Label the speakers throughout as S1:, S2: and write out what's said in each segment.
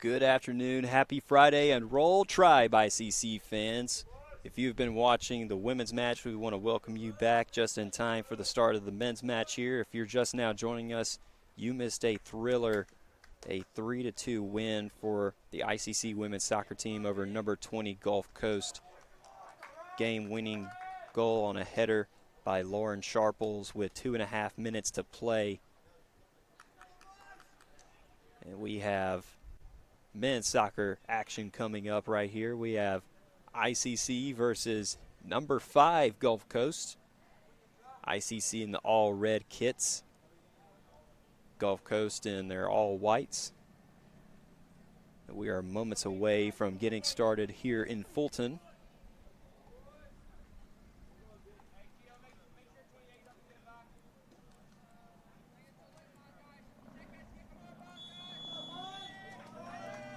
S1: Good afternoon, happy Friday, and Roll Tribe ICC fans. If you've been watching the women's match, we want to welcome you back just in time for the start of the men's match here. If you're just now joining us, you missed a thriller, a 3-2 win for the ICC women's soccer team over number 20 Gulf Coast. Game-winning goal on a header by Lauren Sharples with 2.5 minutes to play. And we have men's soccer action coming up right here. We have ICC versus number 5 Gulf Coast. ICC in the all red kits. Gulf Coast in their all whites. We are moments away from getting started here in Fulton.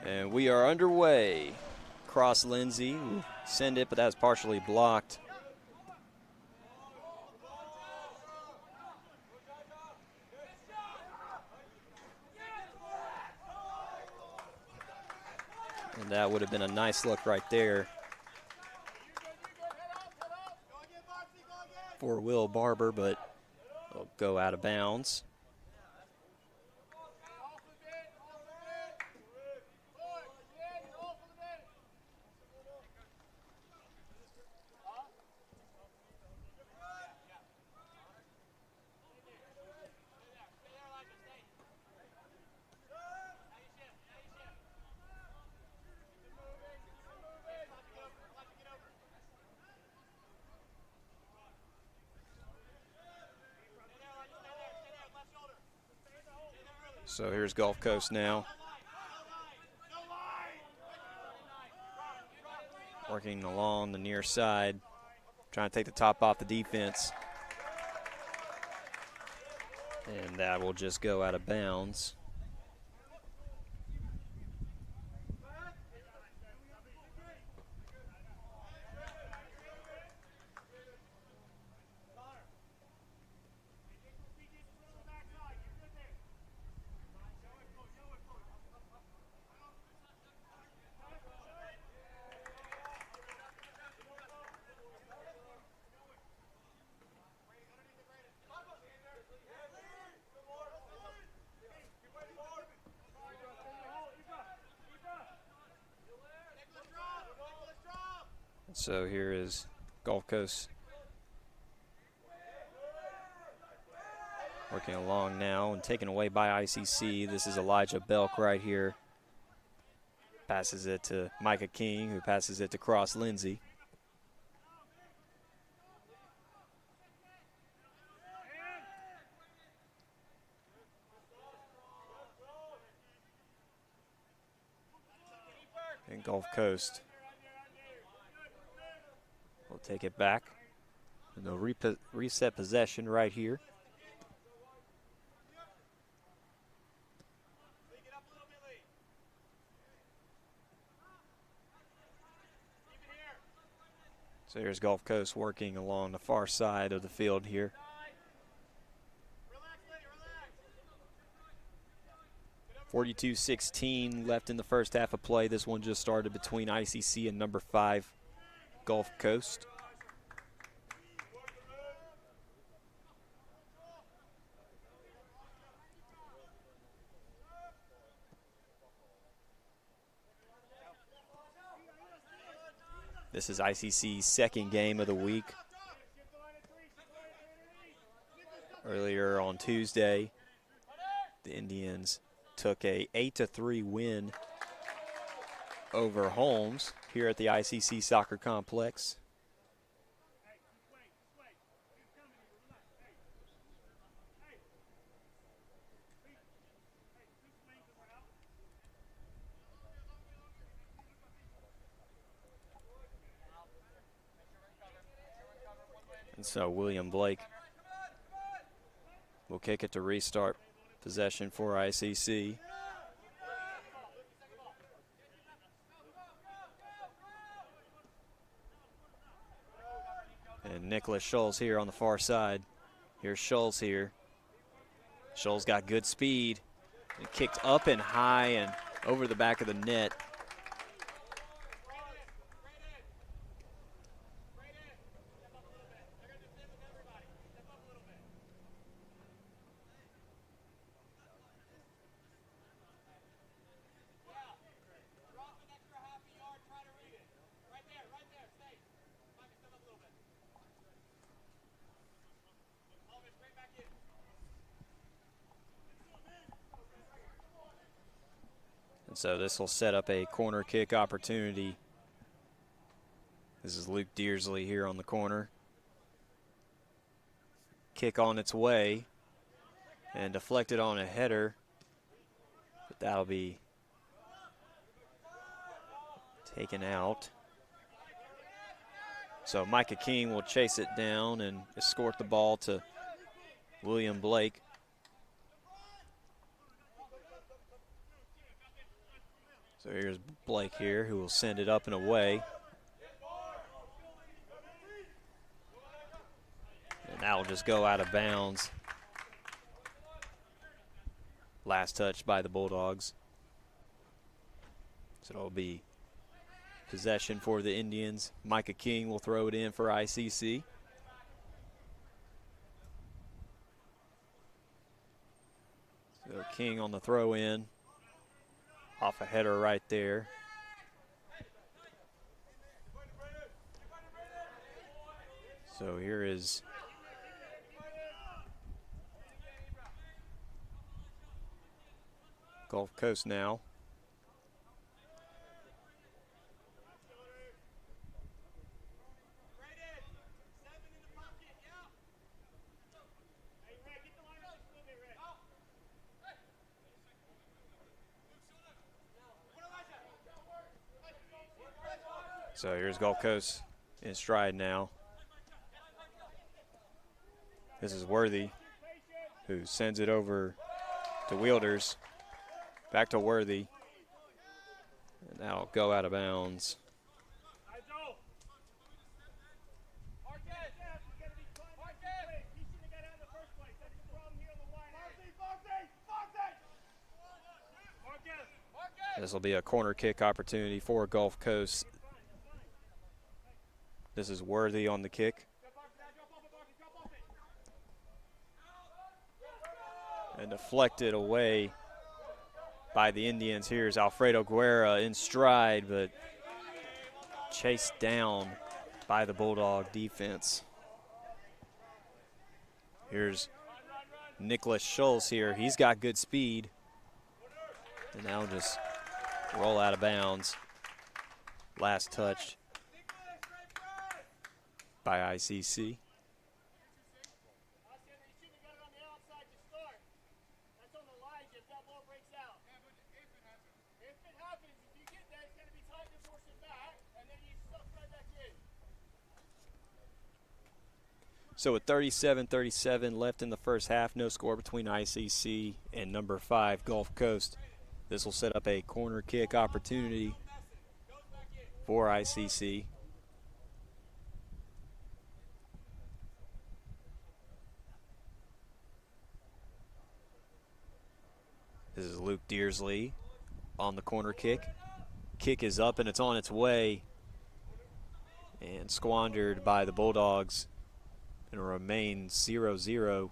S1: And we are underway. Cross Lindsay, send it, but that's partially blocked. And that would have been a nice look right there for Will Barber, but it'll go out of bounds. So here's Gulf Coast now. Working along the near side, trying to take the top off the defense. And that will just go out of bounds. So here is Gulf Coast working along now and taken away by ICC. This is Elijah Belk right here. Passes it to Micah King, who passes it to Cross Lindsay. And Gulf Coast will take it back. And they'll reset possession right here. So here's Gulf Coast working along the far side of the field here. .42-16 left in the first half of play. This one just started between ICC and number 5 Gulf Coast. This is ICC's second game of the week. Earlier on Tuesday, the Indians took a 8-3 win over Holmes here at the ICC Soccer Complex. And so William Blake will kick it to restart possession for ICC. And Nicholas Scholes here on the far side. Here's Scholes here. Scholes got good speed. And kicked up and high, and over the back of the net. And so this will set up a corner kick opportunity. This is Luke Dearsley here on the corner. Kick on its way and deflected on a header, but that'll be taken out. So Micah King will chase it down and escort the ball to William Blake. So here's Blake here, who will send it up and away. And that will just go out of bounds. Last touch by the Bulldogs. So it'll be possession for the Indians. Micah King will throw it in for ICC. So King on the throw in. Off a header right there. So here is Gulf Coast now. So here's Gulf Coast in stride now. This is Worthy, who sends it over to Wielders. Back to Worthy. And that'll go out of bounds. This will be a corner kick opportunity for Gulf Coast. This is Worthy on the kick. And deflected away by the Indians. Here's Alfredo Guerra in stride, but chased down by the Bulldog defense. Here's Nicholas Schultz here. He's got good speed. And now just roll out of bounds. Last touch by ICC. So with 37-37 left in the first half, no score between ICC and number 5 Gulf Coast. This will set up a corner kick opportunity for ICC. This is Luke Dearsley on the corner kick. Kick is up and it's on its way and squandered by the Bulldogs, and it remains 0-0.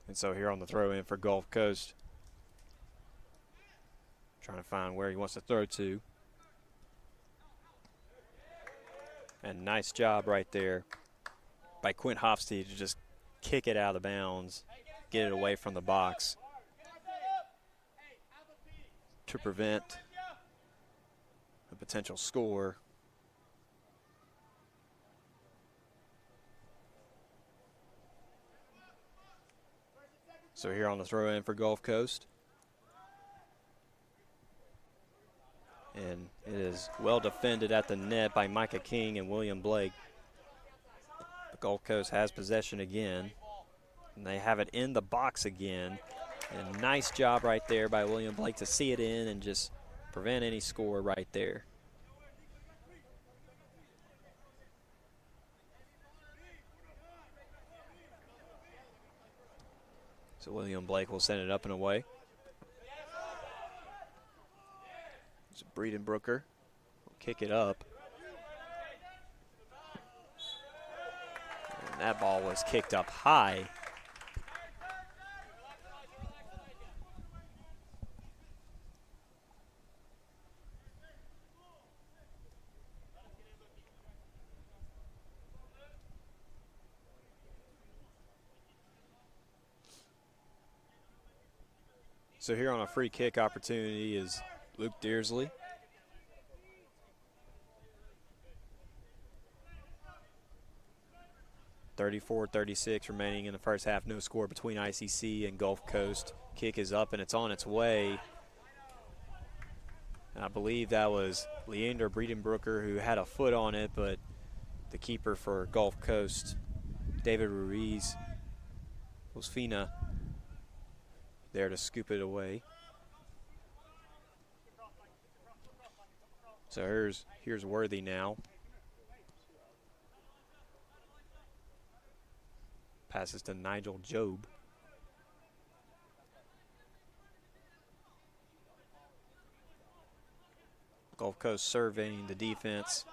S1: And so here on the throw in for Gulf Coast, trying to find where he wants to throw to. And nice job right there by Quint Hofstede to just kick it out of bounds, get it away from the box. to prevent a potential score. So here on the throw in for Gulf Coast. And it is well defended at the net by Micah King and William Blake. The Gulf Coast has possession again. And they have it in the box again. And nice job right there by William Blake to see it in and just prevent any score right there. So William Blake will send it up and away. So Breedenbrooker will kick it up. And that ball was kicked up high. So here on a free kick opportunity is Luke Dearsley. .34-36 remaining in the first half. No score between ICC and Gulf Coast. Kick is up and it's on its way. And I believe that was Leander Breedenbrooker who had a foot on it, but the keeper for Gulf Coast, David Ruiz, was Fina there to scoop it away. So here's Worthy now. Passes to Nigel Job. Gulf Coast surveying the defense.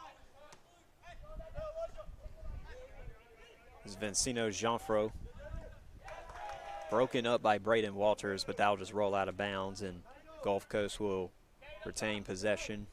S1: This is Vincino Jeanfro. Broken up by Braden Walters, but that'll just roll out of bounds, and Gulf Coast will retain possession.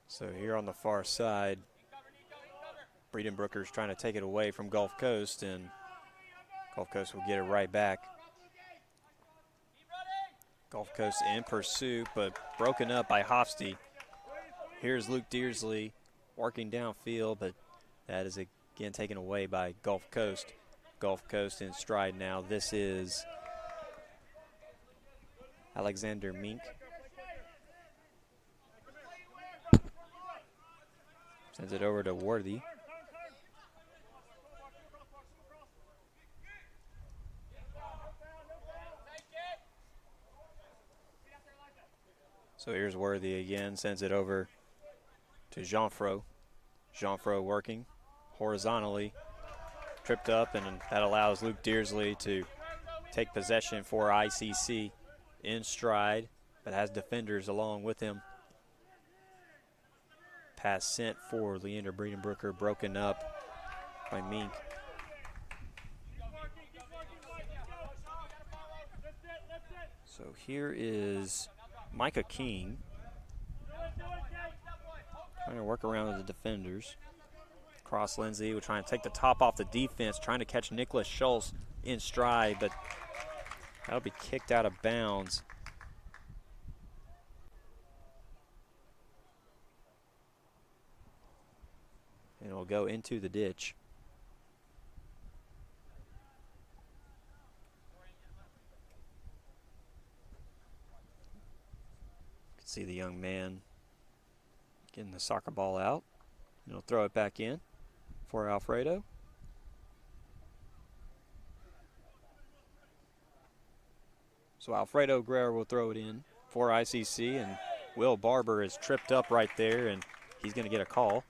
S1: So here on the far side, Breedenbrooker's trying to take it away from Gulf Coast, and Gulf Coast will get it right back. Gulf Coast in pursuit, but broken up by Hofsty. Here's Luke Dearsley working downfield, but that is again taken away by Gulf Coast. Gulf Coast in stride now. This is Alexander Mink. Sends it over to Worthy. So here's Worthy again, sends it over to Jeanfro. Jeanfro working horizontally, tripped up, and that allows Luke Dearsley to take possession for ICC in stride, but has defenders along with him. Pass sent for Leander Breedenbrooker, broken up by Mink. So here is Micah King trying to work around the defenders. Cross Lindsay will try and take the top off the defense, trying to catch Nicholas Schultz in stride, but that'll be kicked out of bounds. And it'll go into the ditch. You can see the young man getting the soccer ball out. And he'll throw it back in for Alfredo. So Alfredo Guerrero will throw it in for ICC, and Will Barber is tripped up right there, and he's going to get a call.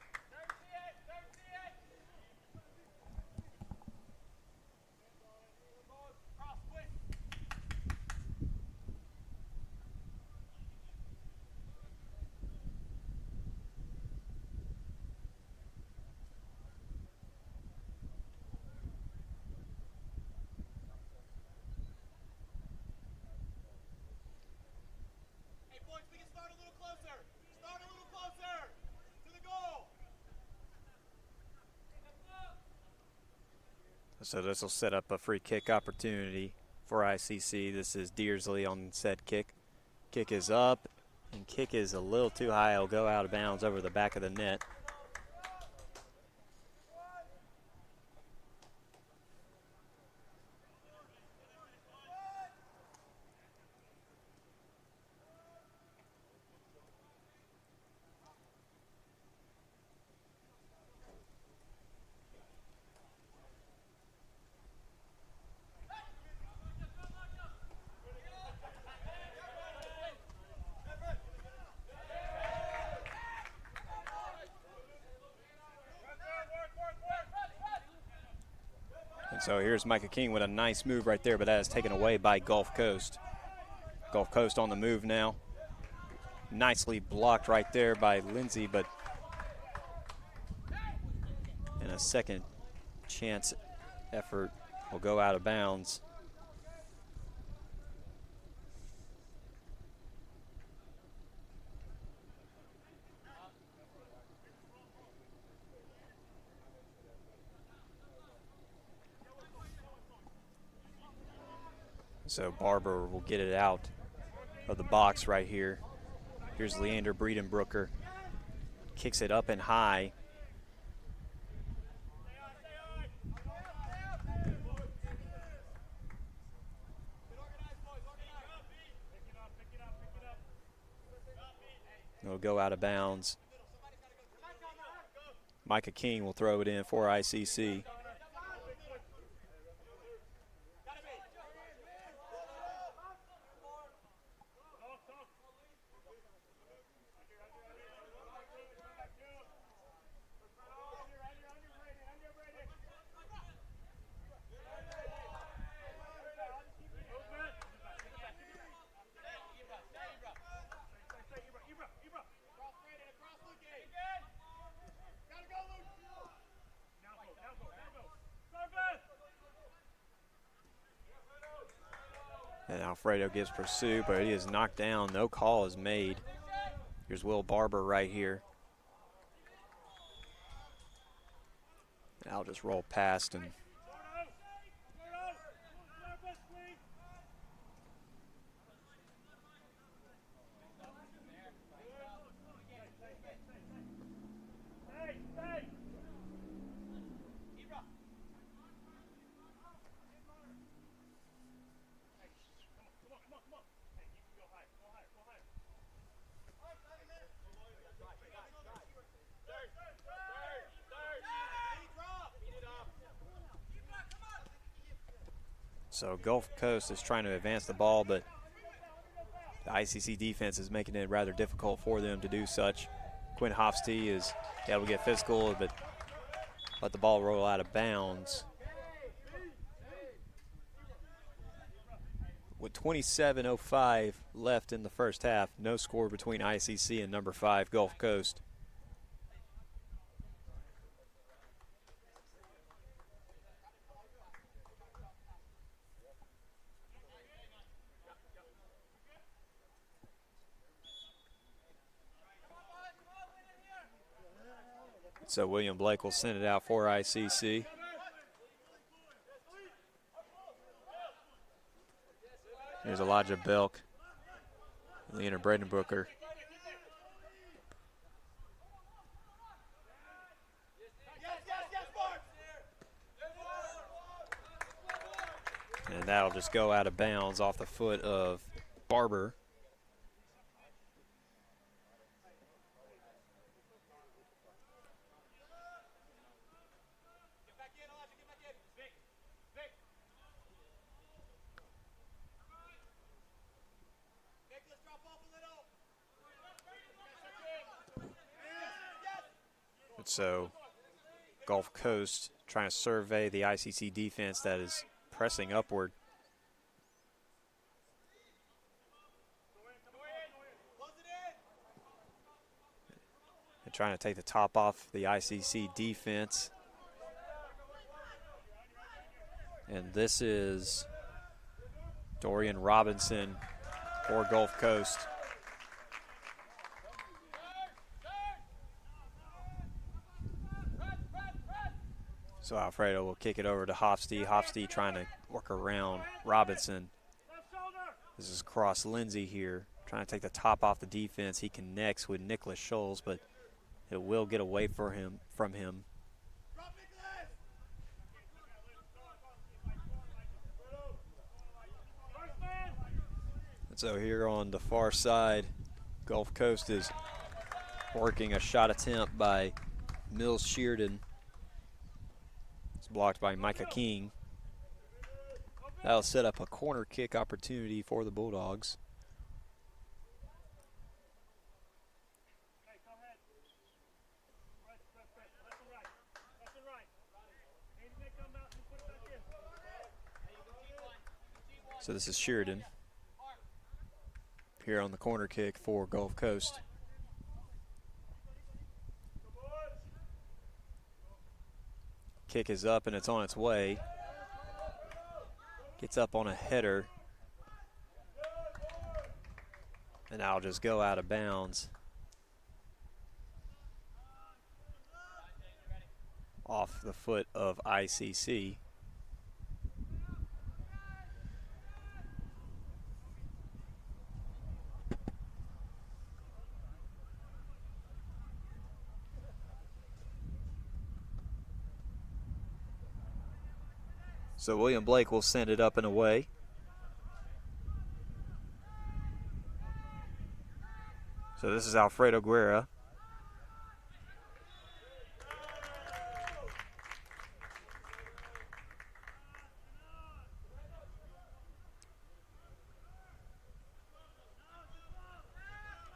S1: So this will set up a free kick opportunity for ICC. This is Dearsley on said kick. Kick is up, and kick is a little too high. It'll go out of bounds over the back of the net. And so here's Micah King with a nice move right there, but that is taken away by Gulf Coast. Gulf Coast on the move now. Nicely blocked right there by Lindsay, but in a second chance effort will go out of bounds. So Barber will get it out of the box right here. Here's Leander Breedenbrooker. Kicks it up and high. It'll go out of bounds. Micah King will throw it in for ICC. And Alfredo gives pursuit, but he is knocked down. No call is made. Here's Will Barber right here. And I'll just roll past and so Gulf Coast is trying to advance the ball, but the ICC defense is making it rather difficult for them to do such. Quinn Hofstee is able to get physical, but let the ball roll out of bounds. With 27:05 left in the first half, no score between ICC and number 5 Gulf Coast. So William Blake will send it out for ICC. Here's Elijah Belk, Leander Breedenbrooker. And that'll just go out of bounds off the foot of Barber. So Gulf Coast trying to survey the ICC defense that is pressing upward. And trying to take the top off the ICC defense. And this is Dorian Robinson for Gulf Coast. So Alfredo will kick it over to Hofsty. Hofsty trying to work around Robinson. This is across Lindsay here, trying to take the top off the defense. He connects with Nicholas Scholes, but it will get away from him. And so here on the far side, Gulf Coast is working a shot attempt by Mills Sheardon. It's blocked by Micah King. That'll set up a corner kick opportunity for the Bulldogs. So this is Sheridan here on the corner kick for Gulf Coast. Kick is up and it's on its way. Gets up on a header. And I'll just go out of bounds. Off the foot of ICC. So William Blake will send it up and away. So this is Alfredo Guerra.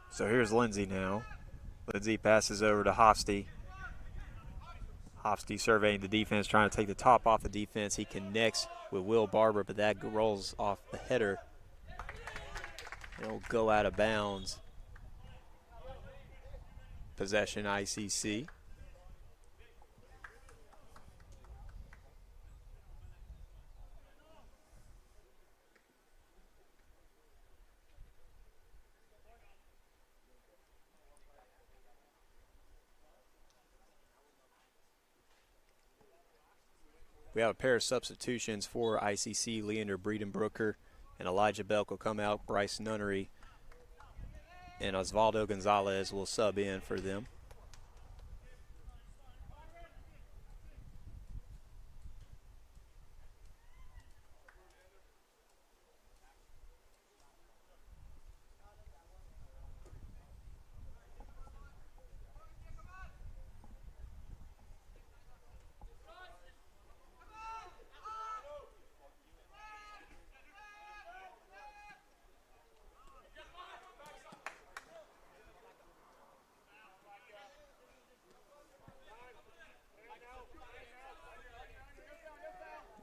S1: So here's Lindsay now. Lindsay passes over to Hofsty. Hofsty surveying the defense, trying to take the top off the defense. He connects with Will Barber, but that rolls off the header. It'll go out of bounds. Possession ICC. We have a pair of substitutions for ICC. Leander Breedenbrooker and Elijah Belk will come out. Bryce Nunnery and Osvaldo Gonzalez will sub in for them.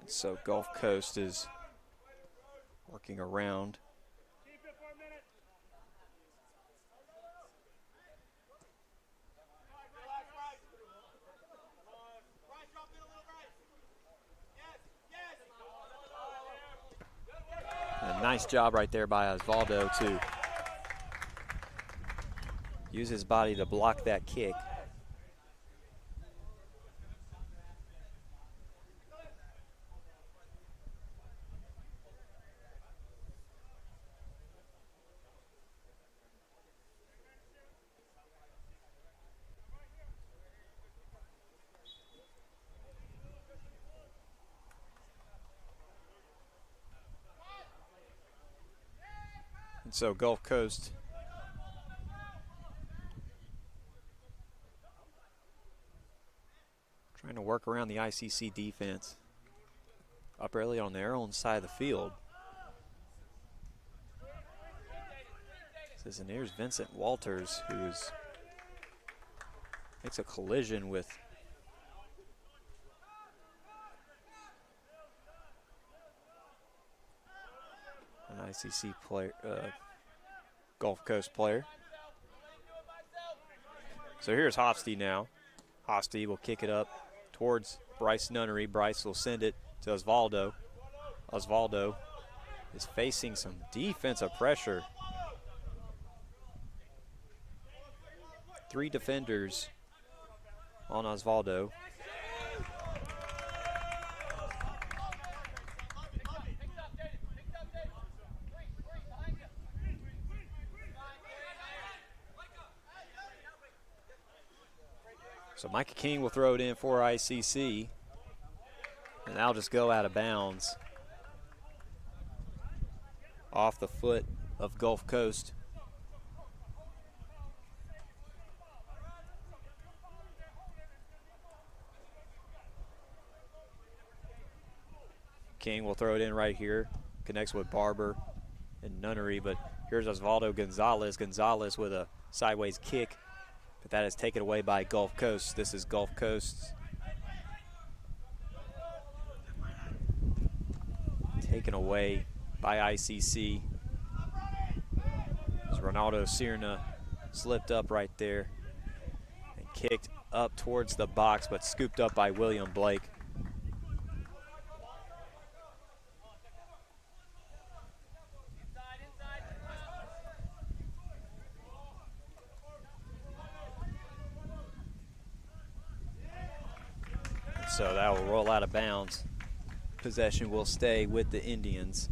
S1: So Gulf Coast is working around. A nice job right there by Osvaldo to use his body to block that kick. And so Gulf Coast trying to work around the ICC defense up early on their own side of the field. And here's Vincent Walters, who's Makes a collision with an ICC player, Gulf Coast player. So here's Hofsty now. Hofsty will kick it up towards Bryce Nunnery. Bryce will send it to Osvaldo. Osvaldo is facing some defensive pressure. 3 defenders on Osvaldo. So Micah King will throw it in for ICC, and that'll just go out of bounds off the foot of Gulf Coast. King will throw it in right here, connects with Barber and Nunnery, but here's Osvaldo Gonzalez. Gonzalez with a sideways kick, but that is taken away by Gulf Coast. This is Gulf Coast taken away by ICC. As Ronaldo Sierna slipped up right there and kicked up towards the box, but scooped up by William Blake. So that will roll out of bounds. Possession will stay with the Indians.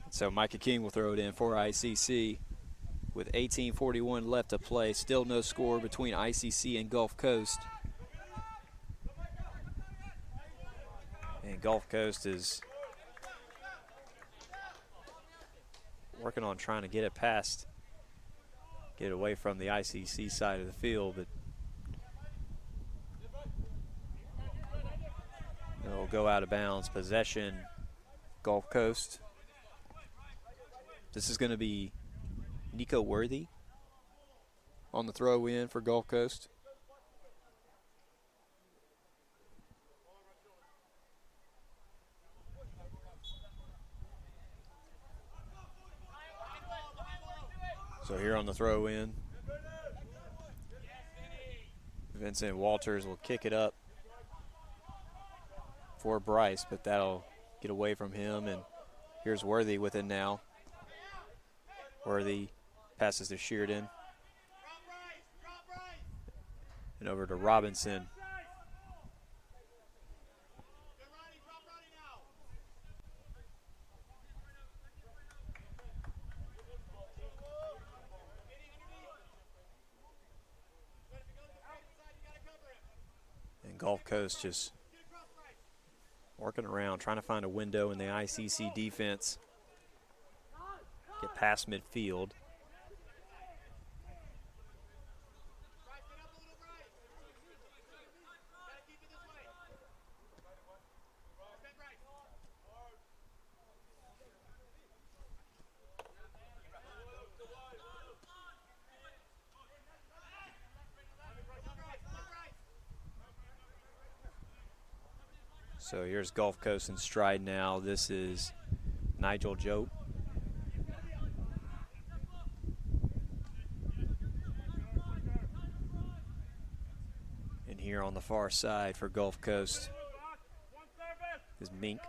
S1: So Micah King will throw it in for ICC with 18:41 left to play. Still no score between ICC and Gulf Coast. And Gulf Coast is working on trying to get it past, get away from the ICC side of the field, but it'll go out of bounds. Possession, Gulf Coast. This is going to be Nico Worthy on the throw in for Gulf Coast. So here on the throw in, Vincent Walters will kick it up for Bryce, but that'll get away from him, and here's Worthy with it now. Worthy passes to Sheardon. And over to Robinson. And Gulf Coast just working around, trying to find a window in the ICC defense. Get past midfield. So here's Gulf Coast in stride now. This is Nigel Jope. And here on the far side for Gulf Coast is Mink.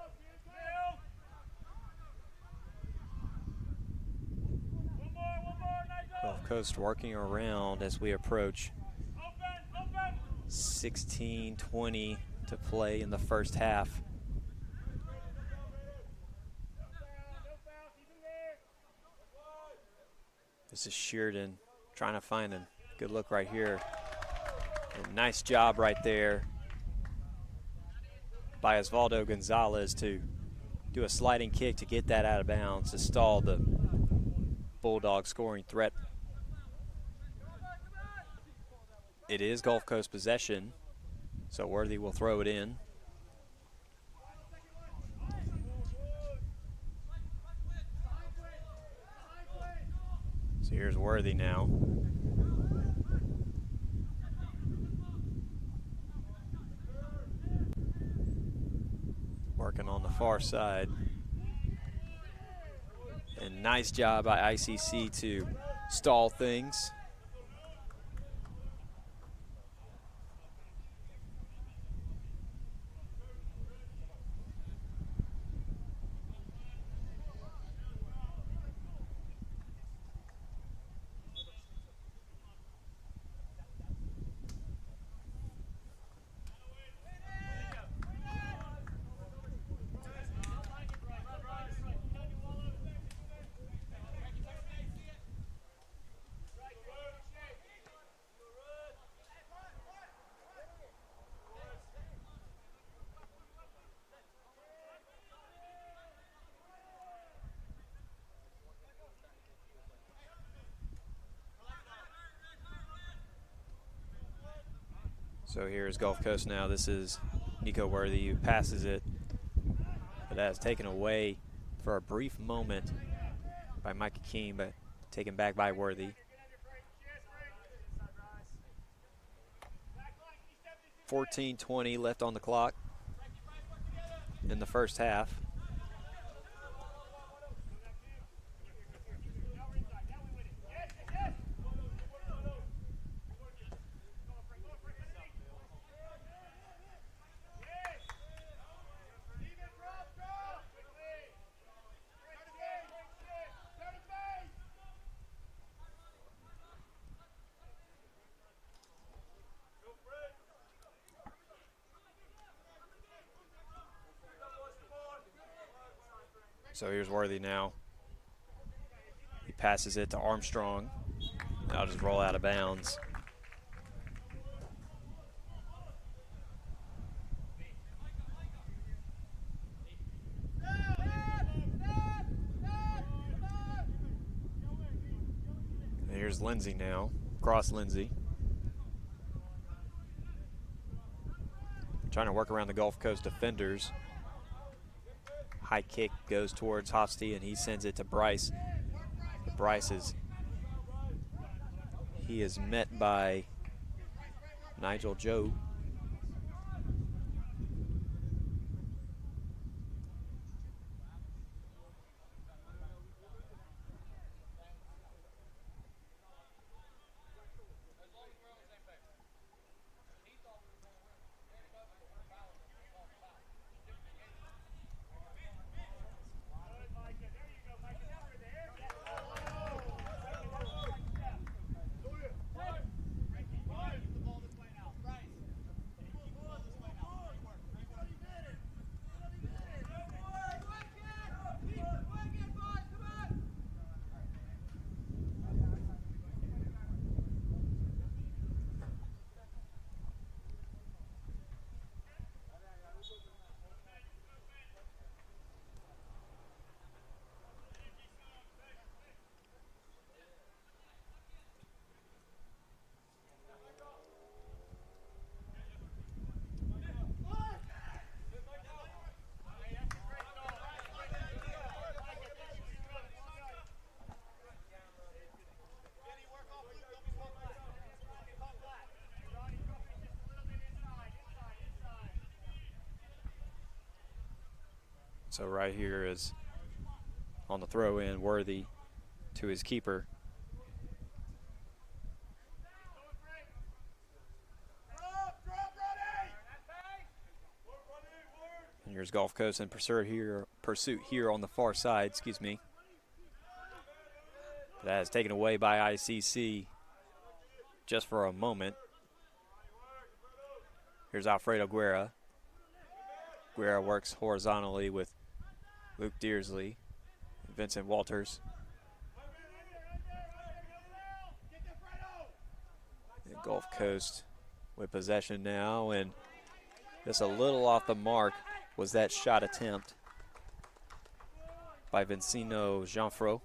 S1: Gulf Coast working around as we approach 16:20 to play in the first half. This is Sheardon trying to find a good look right here. A nice job right there by Osvaldo Gonzalez to do a sliding kick to get that out of bounds to stall the Bulldog scoring threat. It is Gulf Coast possession, so Worthy will throw it in. So here's Worthy now. Working on the far side. And nice job by ICC to stall things. So here's Gulf Coast now. This is Nico Worthy who passes it. But that is taken away for a brief moment by Micah Keene, but taken back by Worthy. 14:20 left on the clock in the first half. So here's Worthy now. He passes it to Armstrong. That'll just roll out of bounds. And here's Lindsay now. Cross Lindsay. Trying to work around the Gulf Coast defenders. High kick goes towards Hofsty, and he sends it to Bryce. But Bryce he is met by Nigel Joe. So right here is on the throw in, Worthy to his keeper. And here's Gulf Coast in pursuit here on the far side, That is taken away by ICC just for a moment. Here's Alfredo Guerra. Guerra works horizontally with Luke Dearsley, Vincent Walters. And Gulf Coast with possession now, and just a little off the mark was that shot attempt. by Vincino Jeanfro.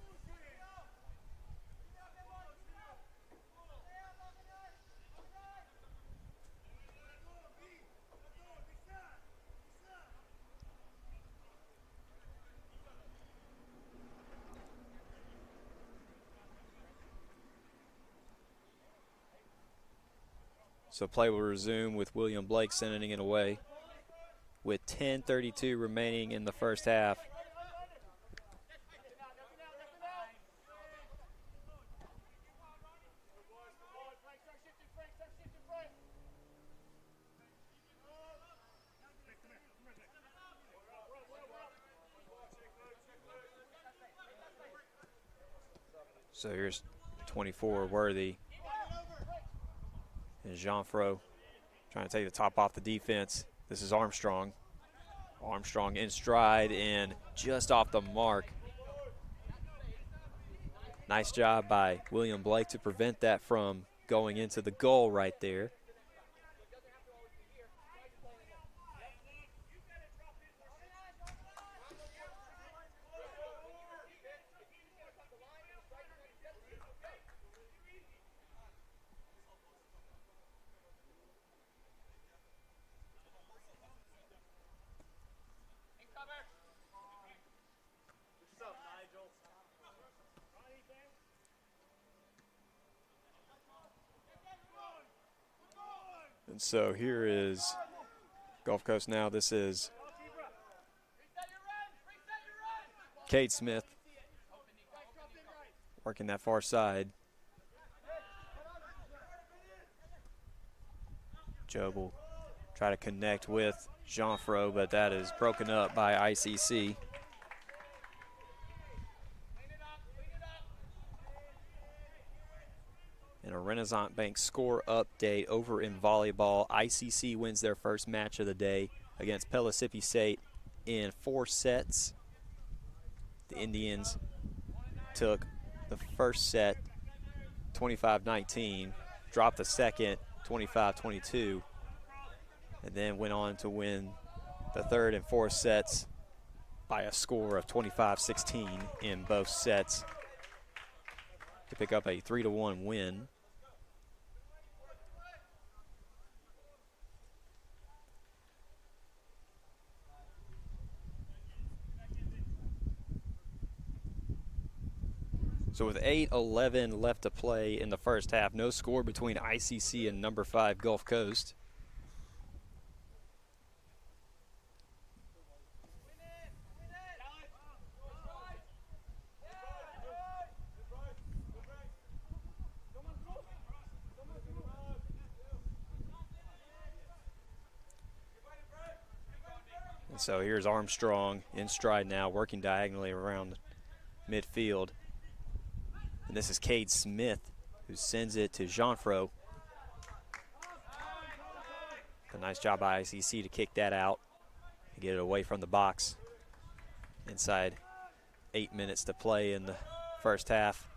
S1: So play will resume with William Blake sending it away with 10:32 remaining in the first half. So here's 24 Worthy. And Jeanfro trying to take the top off the defense. This is Armstrong. Armstrong in stride and just off the mark. Nice job by William Blake to prevent that from going into the goal right there. And so here is Gulf Coast now. This is Cade Smith working that far side. Job will try to connect with Jeanfro, but that is broken up by ICC. And a Renaissance Bank score update over in volleyball. ICC wins their first match of the day against Pellissippi State in 4 sets. The Indians took the first set 25-19, dropped the second 25-22, and then went on to win the third and fourth sets by a score of 25-16 in both sets to pick up a 3-1 win. So with 8:11 left to play in the first half, no score between ICC and number 5 Gulf Coast. And so here's Armstrong in stride now, working diagonally around midfield. And this is Cade Smith, who sends it to Jeanfro. A nice job by ICC to kick that out and get it away from the box. Inside 8 minutes to play in the first half.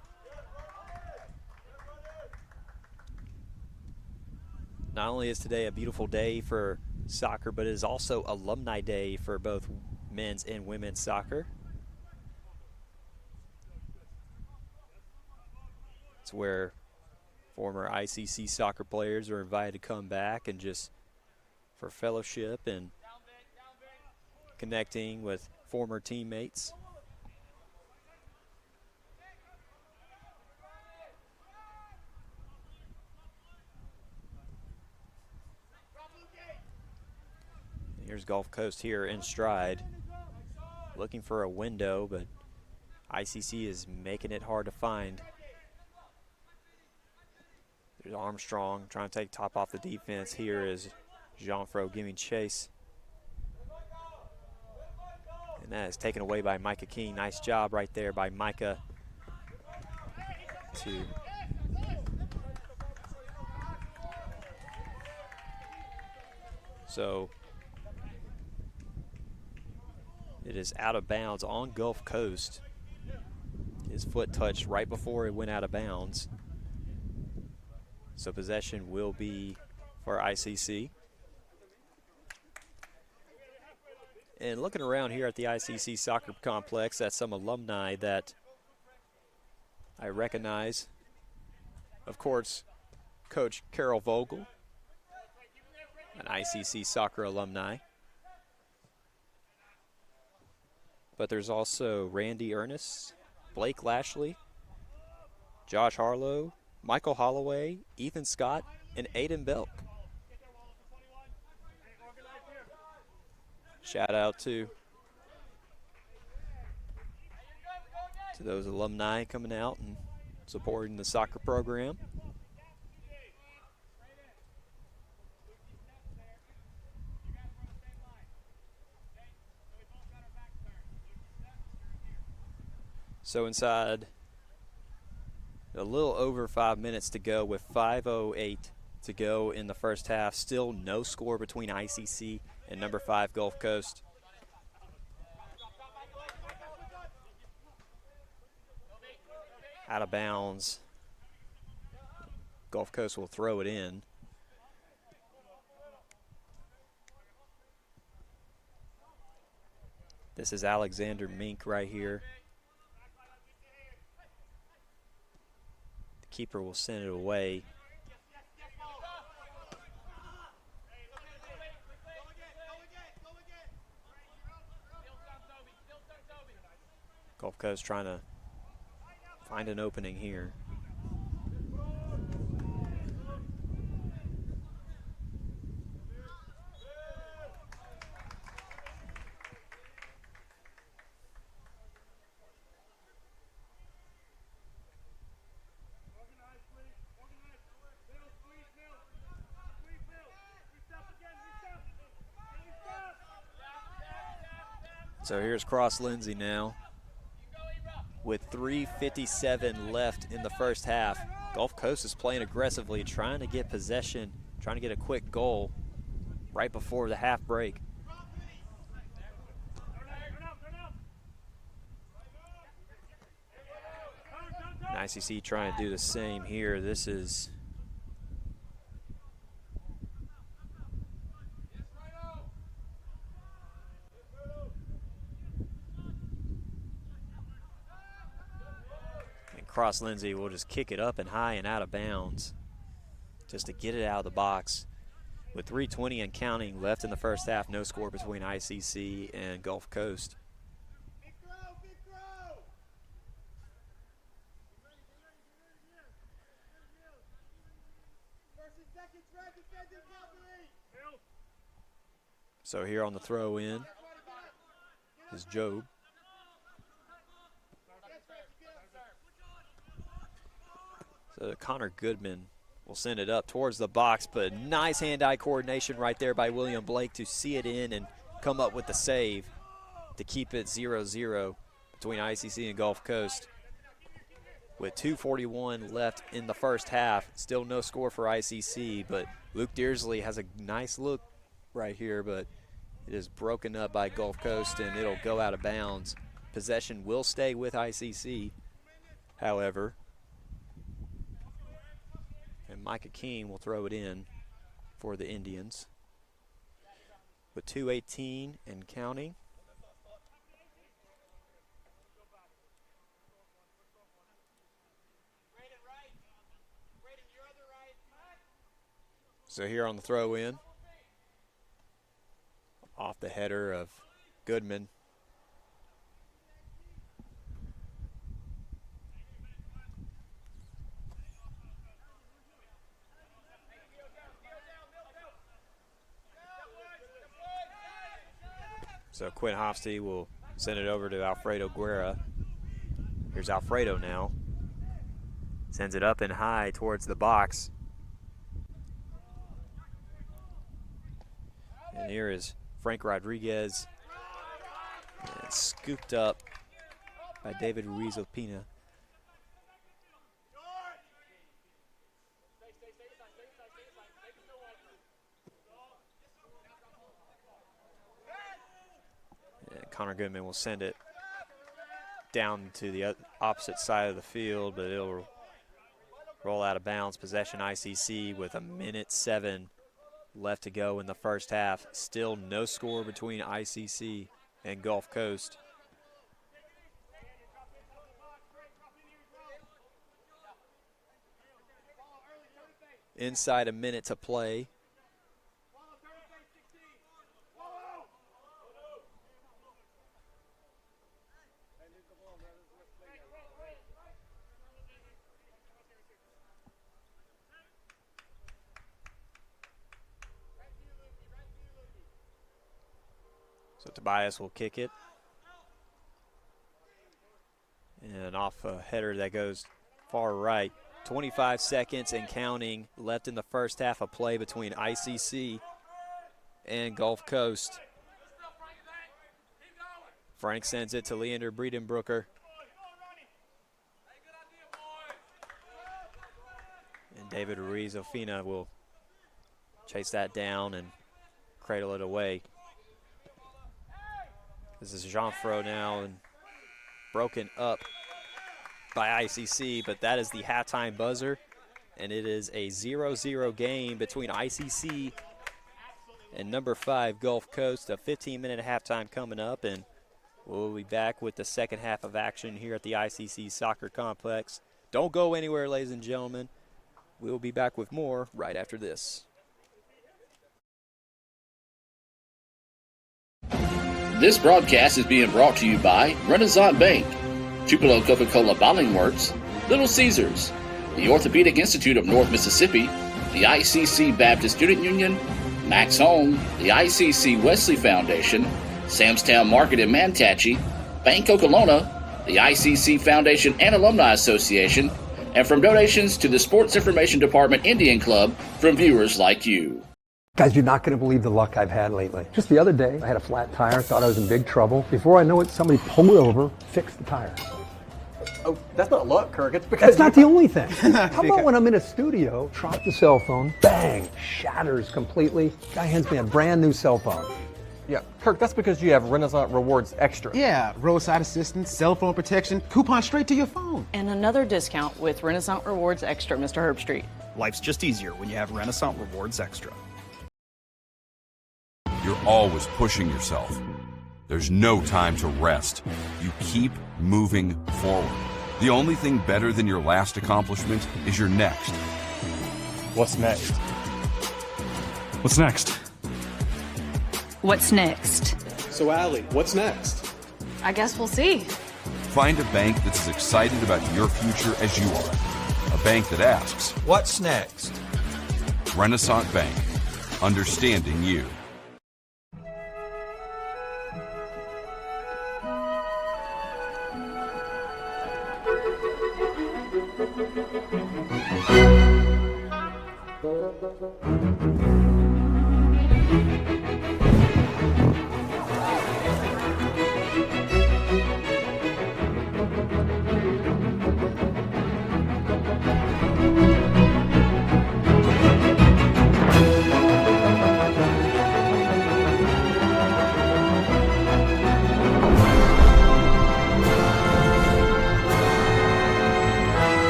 S1: Not only is today a beautiful day for soccer, but it is also Alumni Day for both men's and women's soccer. It's where former ICC soccer players are invited to come back and just for fellowship and connecting with former teammates. Here's Gulf Coast here in stride, looking for a window, but ICC is making it hard to find. There's Armstrong trying to take top off the defense. Here is Jeanfro giving chase. And that is taken away by Micah King. Nice job right there by Micah to so it is out of bounds on Gulf Coast. His foot touched right before it went out of bounds. So possession will be for ICC. And looking around here at the ICC Soccer Complex at some alumni that I recognize. Of course, Coach Carol Vogel, an ICC soccer alumni. But there's also Randy Ernest, Blake Lashley, Josh Harlow, Michael Holloway, Ethan Scott, and Aiden Belk. Shout out to those alumni coming out and supporting the soccer program. So inside a little over 5 minutes to go with 5:08 to go in the first half. Still no score between ICC and number 5 Gulf Coast. Out of bounds. Gulf Coast will throw it in. This is Alexander Mink right here. The keeper will send it away. Gulf Coast trying to find an opening here. So here's Cross Lindsay now. With 3:57 left in the first half, Gulf Coast is playing aggressively, trying to get possession, trying to get a quick goal right before the half break. And ICC trying to do the same here. This is Cross Lindsay will just kick it up and high and out of bounds just to get it out of the box. With 3:20 and counting left in the first half, no score between ICC and Gulf Coast. So here on the throw in is Job. So Connor Goodman will send it up towards the box, but nice hand-eye coordination right there by William Blake to see it in and come up with the save to keep it 0-0 between ICC and Gulf Coast. With 2:41 left in the first half, still no score for ICC, but Luke Dearsley has a nice look right here, but it is broken up by Gulf Coast and it'll go out of bounds. Possession will stay with ICC, however. And Micah King will throw it in for the Indians. With 2:18 and counting. So here on the throw in, off the header of Goodman. So Quinn Hofsty will send it over to Alfredo Guerra. Here's Alfredo now. Sends it up and high towards the box. And here is Frank Rodriguez. And scooped up by David Ruiz-Opina. Connor Goodman will send it down to the opposite side of the field, but it'll roll out of bounds. Possession ICC with 1:07 left to go in the first half. Still no score between ICC and Gulf Coast. Inside a minute to play. So Tobias will kick it. And off a header that goes far right. 25 seconds and counting left in the first half of play between ICC and Gulf Coast. Frank sends it to Leander Breedenbrooker. And David Ruiz-Ofina will chase that down and cradle it away. This is Jean-Fro now and broken up by ICC, but that is the halftime buzzer, and it is a 0-0 game between ICC and number 5 Gulf Coast. A 15-minute halftime coming up, and we'll be back with the second half of action here at the ICC Soccer Complex. Don't go anywhere, ladies and gentlemen. We'll be back with more right after this.
S2: This broadcast is being brought to you by Renaissance Bank, Tupelo Coca-Cola Bottling Works, Little Caesars, the Orthopedic Institute of North Mississippi, the ICC Baptist Student Union, Max Home, the ICC Wesley Foundation, Samstown Market in Mantachie, Bank Okolona, the ICC Foundation and Alumni Association, and from donations to the Sports Information Department Indian Club from viewers like you.
S3: Guys, you're not going to believe the luck I've had lately. Just the other day, I had a flat tire, thought I was in big trouble. Before I know it, somebody pulled over, fixed the tire.
S4: Oh, that's not luck, Kirk. It's because
S3: that's not the only thing. How about when I'm in a studio, drop the cell phone, bang, shatters completely. Guy hands me a brand new cell phone.
S4: Yeah, Kirk, that's because you have Renaissance Rewards Extra.
S5: Yeah, roadside assistance, cell phone protection, coupon straight to your phone.
S6: And another discount with Renaissance Rewards Extra, Mr. Herbstreit.
S7: Life's just easier when you have Renaissance Rewards Extra.
S8: You're always pushing yourself. There's no time to rest. You keep moving forward. The only thing better than your last accomplishment is your next.
S4: What's next?
S9: What's next?
S6: What's next?
S9: So, Allie, what's next?
S6: I guess we'll see.
S8: Find a bank that's as excited about your future as you are. A bank that asks,
S10: what's next?
S8: Renaissance Bank. Understanding you.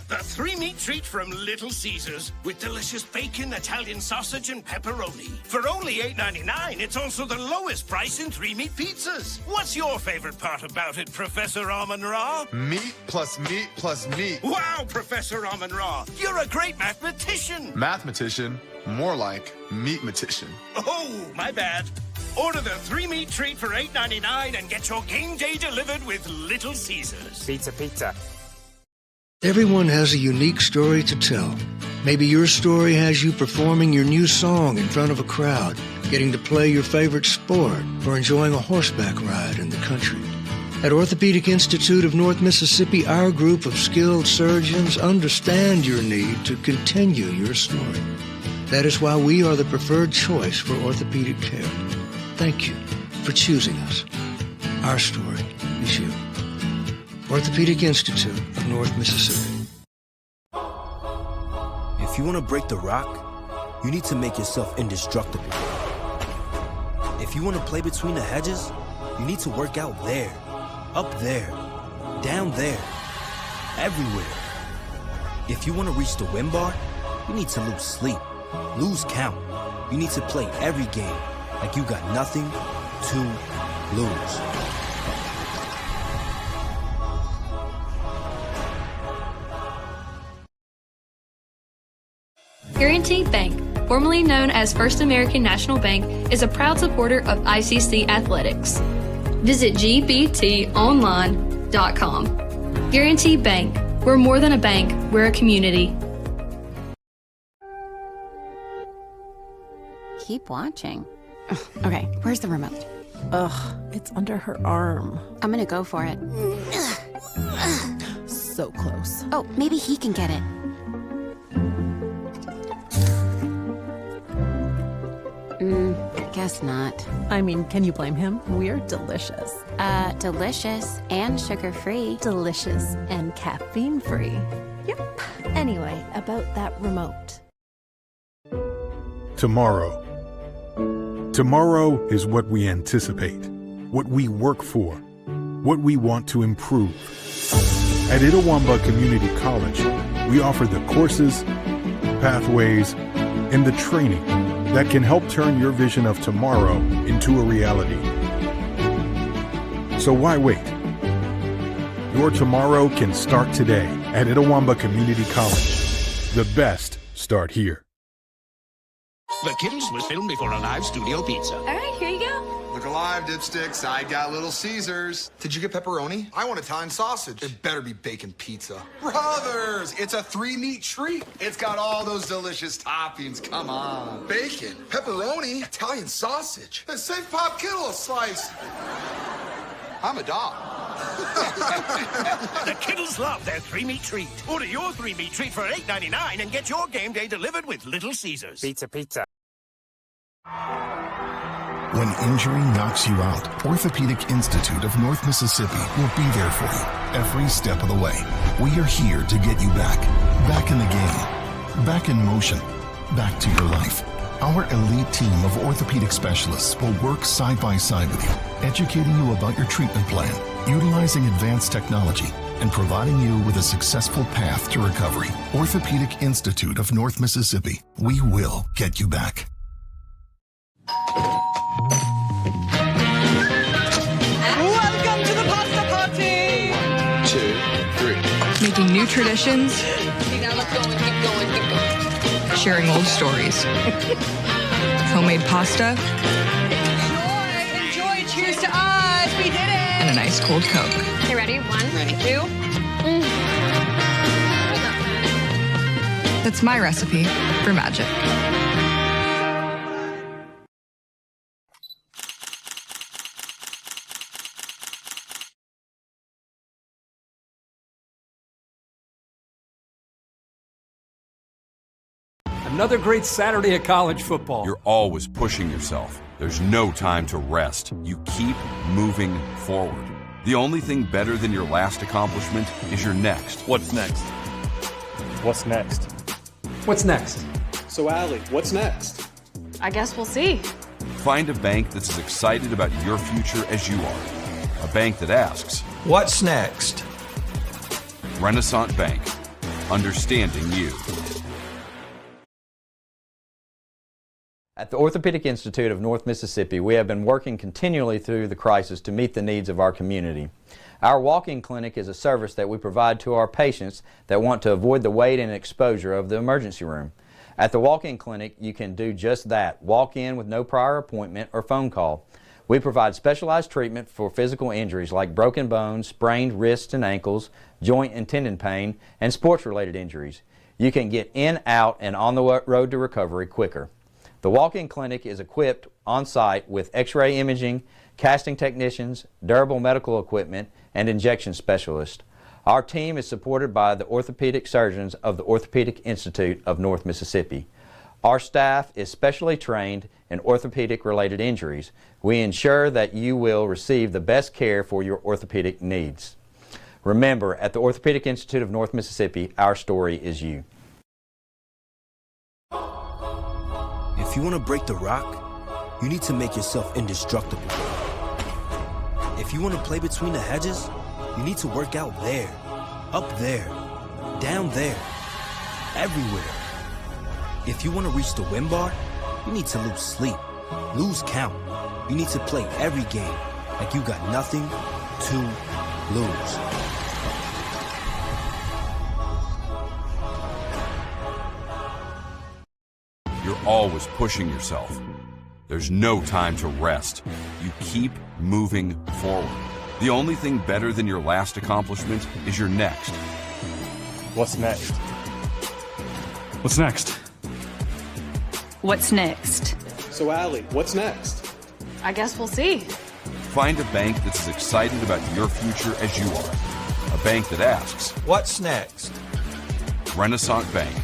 S11: The three-meat treat from Little Caesars with delicious bacon, Italian sausage, and pepperoni. For only $8.99, it's also the lowest price in three-meat pizzas. What's your favorite part about it, Professor Amon-Ra?
S12: Meat plus meat plus meat.
S11: Wow, Professor Amon-Ra, you're a great mathematician.
S12: Mathematician? More like meat-matician.
S11: Oh, my bad. Order the three-meat treat for $8.99 and get your game day delivered with Little Caesars.
S5: Pizza, pizza.
S13: Everyone has a unique story to tell. Maybe your story has you performing your new song in front of a crowd, getting to play your favorite sport, or enjoying a horseback ride in the country. At Orthopedic Institute of North Mississippi, our group of skilled surgeons understand your need to continue your story. That is why we are the preferred choice for orthopedic care. Thank you for choosing us. Our story is you. Orthopedic Institute of North Mississippi.
S10: If you want to break the rock, you need to make yourself indestructible. If you want to play between the hedges, you need to work out there, up there, down there, everywhere. If you want to reach the win bar, you need to lose sleep, lose count. You need to play every game like you got nothing to lose.
S14: Guaranty Bank, formerly known as First American National Bank, is a proud supporter of ICC Athletics. Visit gbtonline.com. Guaranty Bank. We're more than a bank, we're a community.
S15: Keep watching. Okay, where's the remote?
S6: Ugh, it's under her arm.
S15: I'm gonna go for it.
S6: So close.
S15: Oh, maybe he can get it. Guess not.
S6: I mean, can you blame him? We're delicious.
S15: Delicious and sugar-free.
S6: Delicious and caffeine-free. Yep. Anyway, about that remote.
S16: Tomorrow. Tomorrow is what we anticipate, what we work for, what we want to improve. At Itawamba Community College, we offer the courses, pathways, and the training that can help turn your vision of tomorrow into a reality. So why wait? Your tomorrow can start today at Itawamba Community College. The best start here.
S11: The Kittles was filmed before a live studio pizza.
S14: All right, here you go.
S12: Look alive, dipsticks. I got Little Caesars. Did you get pepperoni? I want Italian sausage. It better be bacon pizza. Brothers, it's a 3-meat treat. It's got all those delicious toppings. Come on. Bacon, pepperoni, Italian sausage. Hey, save Pop Kittle a slice. I'm a dog.
S11: The Kittles love their 3-meat treat. Order your 3-meat treat for $8.99 and get your game day delivered with Little Caesars.
S17: Pizza.
S18: When injury knocks you out, Orthopedic Institute of North Mississippi will be there for you every step of the way. We are here to get you back in the game, back in motion, back to your life. Our elite team of orthopedic specialists will work side by side with you, educating you about your treatment plan, utilizing advanced technology, and providing you with a successful path to recovery. Orthopedic Institute of North Mississippi. We will get you back.
S19: Welcome to the pasta party!
S12: 1, 2, 3.
S20: Making new traditions.
S19: Okay, now let's go and keep going.
S20: Sharing old stories. Homemade pasta.
S19: Enjoy. Cheers to us. We did it.
S20: And a nice cold Coke.
S14: Okay, ready? 1, 2.
S20: That's my recipe for magic.
S3: Another great Saturday of college football.
S8: You're always pushing yourself. There's no time to rest. You keep moving forward. The only thing better than your last accomplishment is your next.
S9: What's next? What's next?
S3: What's next?
S9: So, Allie, what's next?
S6: I guess we'll see.
S8: Find a bank that's as excited about your future as you are. A bank that asks,
S10: What's next?
S8: Renaissance Bank. Understanding you.
S21: At the Orthopedic Institute of North Mississippi, we have been working continually through the crisis to meet the needs of our community. Our walk-in clinic is a service that we provide to our patients that want to avoid the wait and exposure of the emergency room. At the walk-in clinic, you can do just that. Walk in with no prior appointment or phone call. We provide specialized treatment for physical injuries like broken bones, sprained wrists and ankles, joint and tendon pain, and sports-related injuries. You can get in, out, and on the road to recovery quicker. The walk-in clinic is equipped on-site with x-ray imaging, casting technicians, durable medical equipment, and injection specialists. Our team is supported by the orthopedic surgeons of the Orthopedic Institute of North Mississippi. Our staff is specially trained and orthopedic-related injuries, we ensure that you will receive the best care for your orthopedic needs. Remember, at the Orthopedic Institute of North Mississippi, our story is you.
S10: If you want to break the rock, you need to make yourself indestructible. If you want to play between the hedges, you need to work out there, up there, down there, everywhere. If you want to reach the win bar, you need to lose sleep, lose count. You need to play every game like you got nothing to lose.
S8: You're always pushing yourself. There's no time to rest. You keep moving forward. The only thing better than your last accomplishment is your next.
S9: What's next? What's next?
S20: What's next?
S9: So, Allie, what's next?
S20: I guess we'll see.
S8: Find a bank that's as excited about your future as you are. A bank that asks,
S17: what's next?
S8: Renaissance Bank.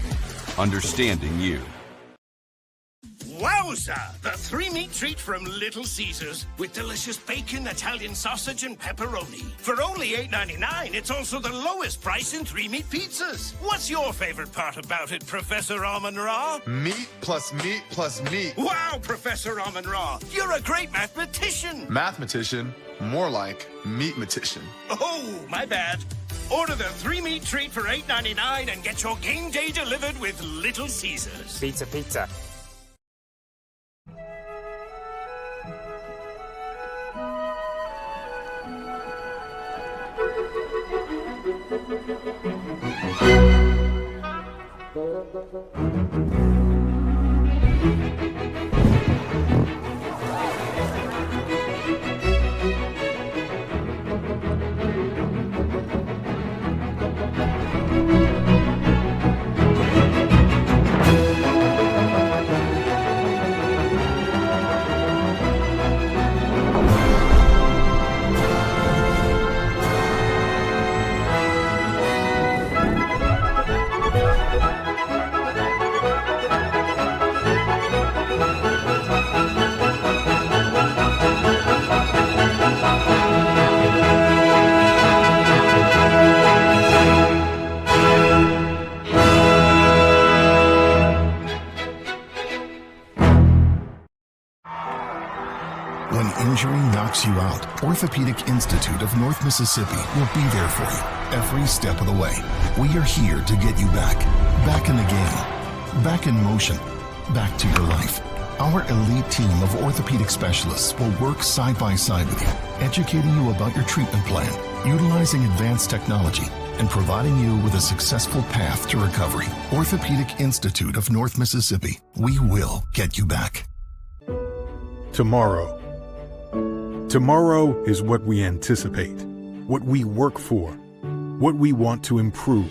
S8: Understanding you.
S11: Wowza! The three-meat treat from Little Caesars with delicious bacon, Italian sausage, and pepperoni. For only $8.99, it's also the lowest price in three-meat pizzas. What's your favorite part about it, Professor Amon-Ra?
S12: Meat plus meat plus meat.
S11: Wow, Professor Amon-Ra, you're a great mathematician.
S12: Mathematician, more like meatmatician.
S11: Oh, my bad. Order the three-meat treat for $8.99 and get your game day delivered with Little Caesars.
S9: Pizza, pizza.
S18: When injury knocks you out, Orthopedic Institute of North Mississippi will be there for you every step of the way. We are here to get you back in the game, back in motion, back to your life. Our elite team of orthopedic specialists will work side by side with you, educating you about your treatment plan, utilizing advanced technology, and providing you with a successful path to recovery. Orthopedic Institute of North Mississippi. We will get you back.
S16: Tomorrow. Tomorrow is what we anticipate, what we work for, what we want to improve.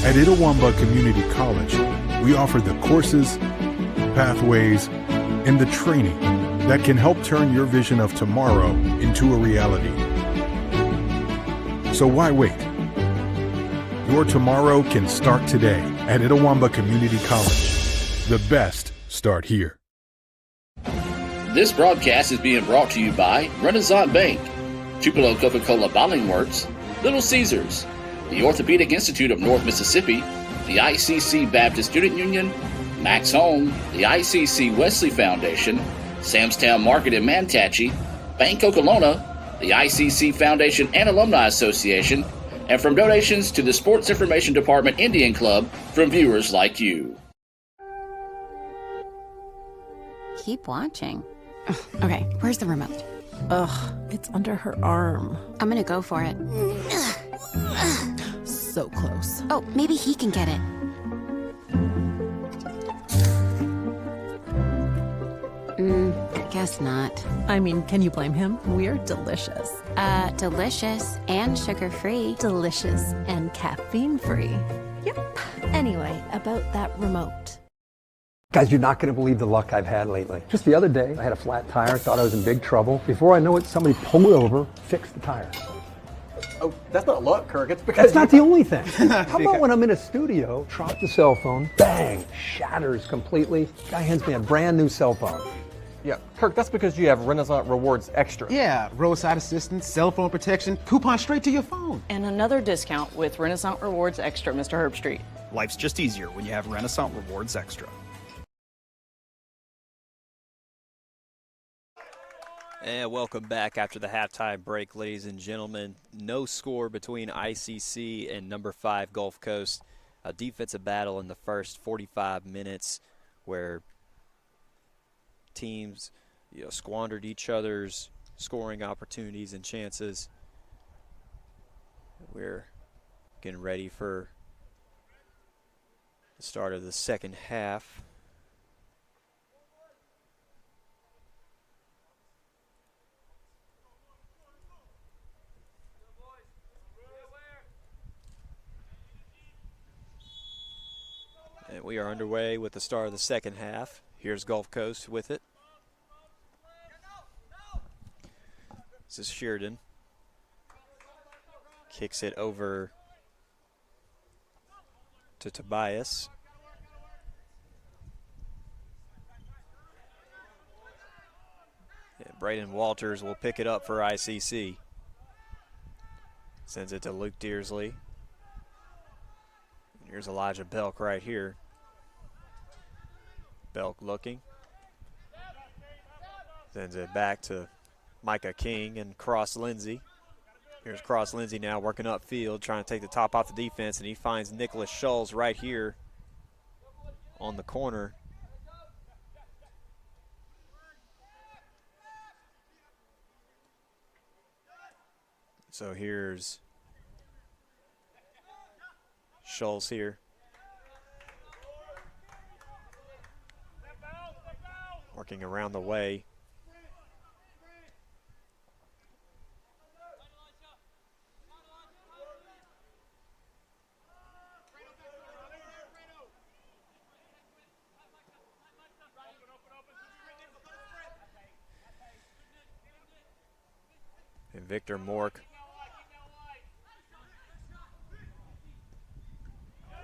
S16: At Itawamba Community College, we offer the courses, pathways, and the training that can help turn your vision of tomorrow into a reality. So why wait? Your tomorrow can start today at Itawamba Community College. The best start here.
S2: This broadcast is being brought to you by Renaissance Bank, Tupelo Coca-Cola Bottling Works, Little Caesars, the Orthopedic Institute of North Mississippi, the ICC Baptist Student Union, Max Home, the ICC Wesley Foundation, Samstown Market in Manatachie, Bank Okolona, the ICC Foundation and Alumni Association, and from donations to the Sports Information Department Indian Club from viewers like you.
S15: Keep watching. Okay, where's the remote?
S6: Ugh, it's under her arm.
S15: I'm gonna go for it.
S6: So close.
S15: Oh, maybe he can get it. Guess not.
S6: I mean, can you blame him? We're delicious.
S15: Delicious and sugar-free.
S6: Delicious and caffeine-free. Yep. Anyway, about that remote.
S3: Guys, you're not going to believe the luck I've had lately. Just the other day, I had a flat tire, thought I was in big trouble. Before I know it, somebody pulled over, fixed the tire.
S4: Oh, that's not luck, Kirk. It's because
S3: That's not the only thing. How about when I'm in a studio, drop the cell phone, bang, shatters completely. Guy hands me a brand new cell phone.
S4: Yeah, Kirk, that's because you have Renaissance Rewards Extra.
S5: Yeah, roadside assistance, cell phone protection, coupon straight to your phone.
S20: And another discount with Renaissance Rewards Extra, Mr. Herbstreit.
S7: Life's just easier when you have Renaissance Rewards Extra.
S1: And welcome back after the halftime break, ladies and gentlemen. No score between ICC and number 5 Gulf Coast. A defensive battle in the first 45 minutes where teams squandered each other's scoring opportunities and chances. We're getting ready for the start of the second half. And we are underway with the start of the second half. Here's Gulf Coast with it. This is Sheridan. Kicks it over to Tobias. And Braden Walters will pick it up for ICC. Sends it to Luke Dearsley. Here's Elijah Belk right here. Belk looking. Sends it back to Micah King and Cross Lindsay. Here's Cross Lindsay now working upfield, trying to take the top off the defense, and he finds Nicholas Schulz right here on the corner. So here's Schulz here. Working around the way. And Victor Mork.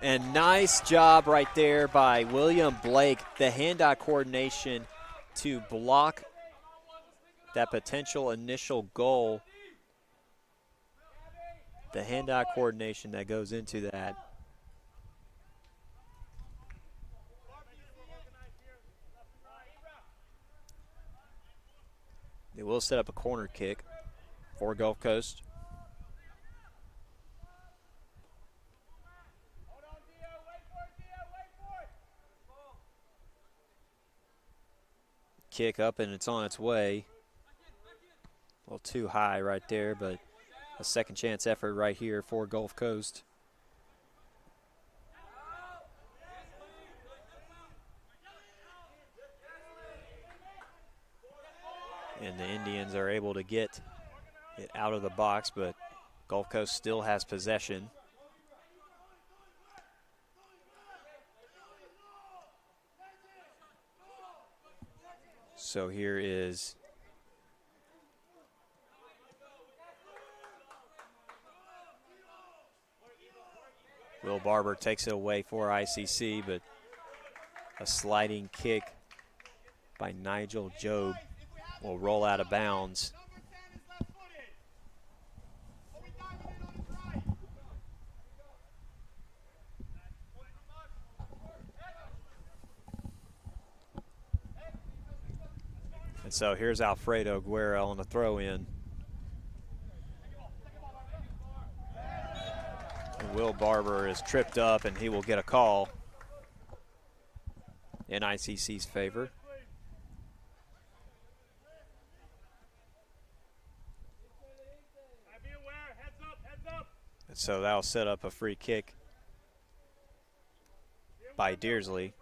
S1: And nice job right there by William Blake, the hand-eye coordination to block that potential initial goal. The hand-eye coordination that goes into that. They will set up a corner kick for Gulf Coast. Kick up and it's on its way. A little too high right there, but a second chance effort right here for Gulf Coast. And the Indians are able to get it out of the box, but Gulf Coast still has possession. So here is Will Barber takes it away for ICC, but a sliding kick by Nigel Jobe will roll out of bounds. And so here's Alfredo Guerra on the throw-in. Will Barber is tripped up, and he will get a call in ICC's favor. And so that'll set up a free kick by Dearsley.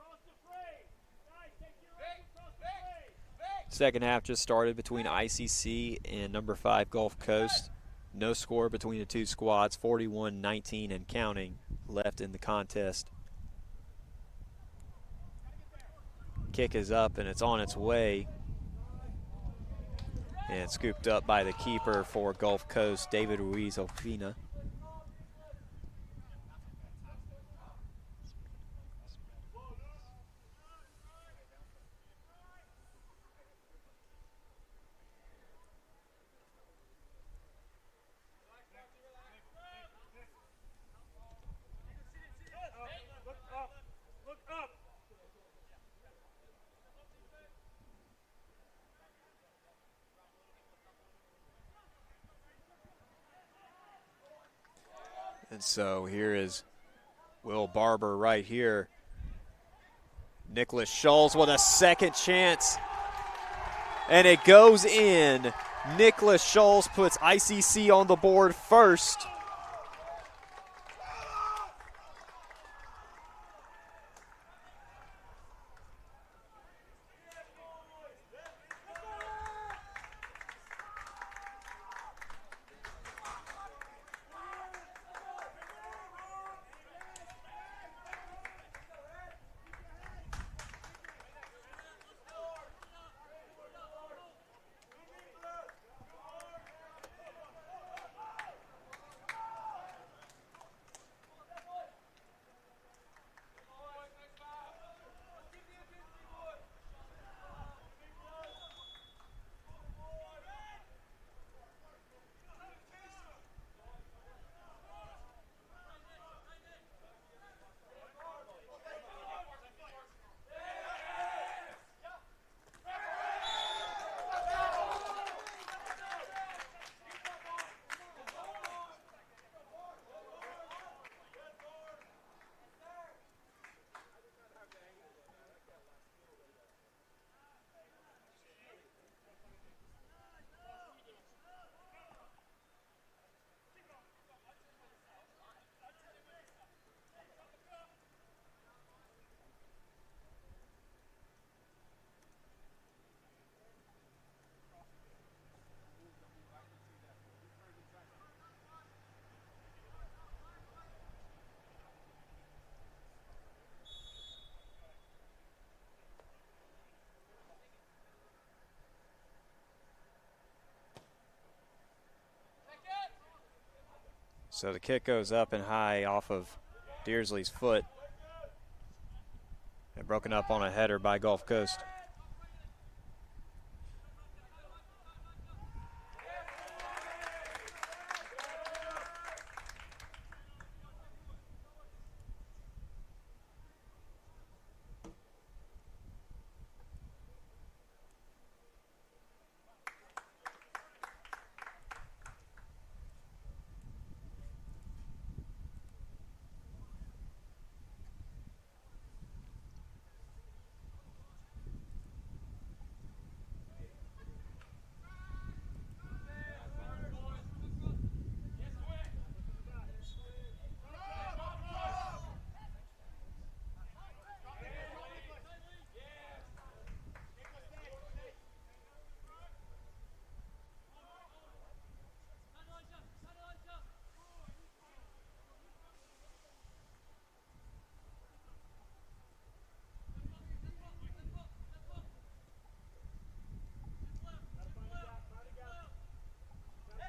S1: Second half just started between ICC and number 5 Gulf Coast. No score between the two squads, 41-19 and counting left in the contest. Kick is up and it's on its way. And scooped up by the keeper for Gulf Coast, David Ruiz-Ofina. And so here is Will Barber right here. Nicholas Schultz with a second chance. And it goes in. Nicholas Schultz puts ICC on the board first. So the kick goes up and high off of Dearsley's foot. And broken up on a header by Gulf Coast.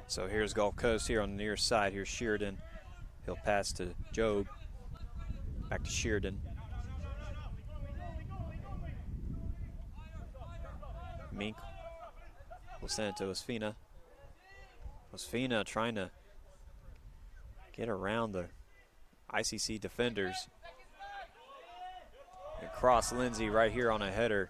S1: So here's Gulf Coast here on the near side. Here's Sheardon. He'll pass to Job. Back to Sheardon. Mink will send it to Osfina. Osfina trying to get around the ICC defenders. And cross Lindsay right here on a header.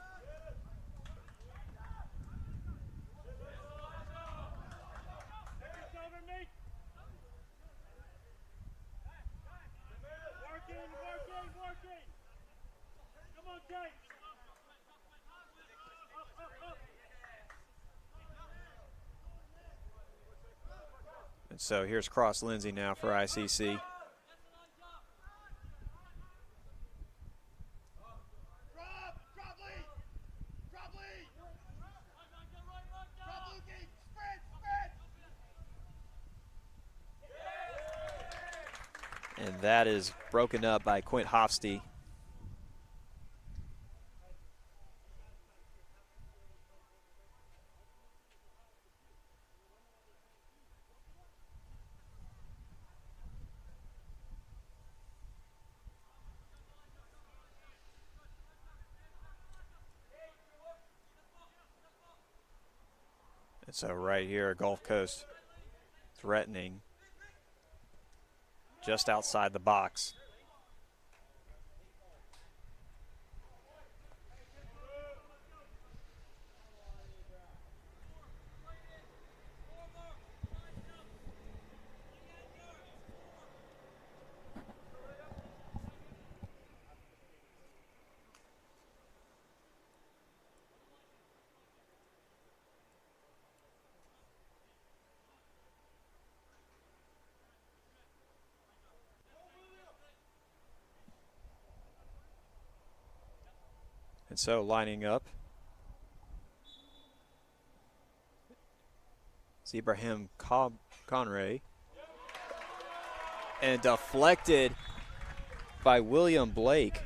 S1: And so here's Cross Lindsay now for ICC. And that is broken up by Quint Hofsty. So right here, Gulf Coast threatening just outside the box. And so lining up is Ibrahim Conray. And deflected by William Blake.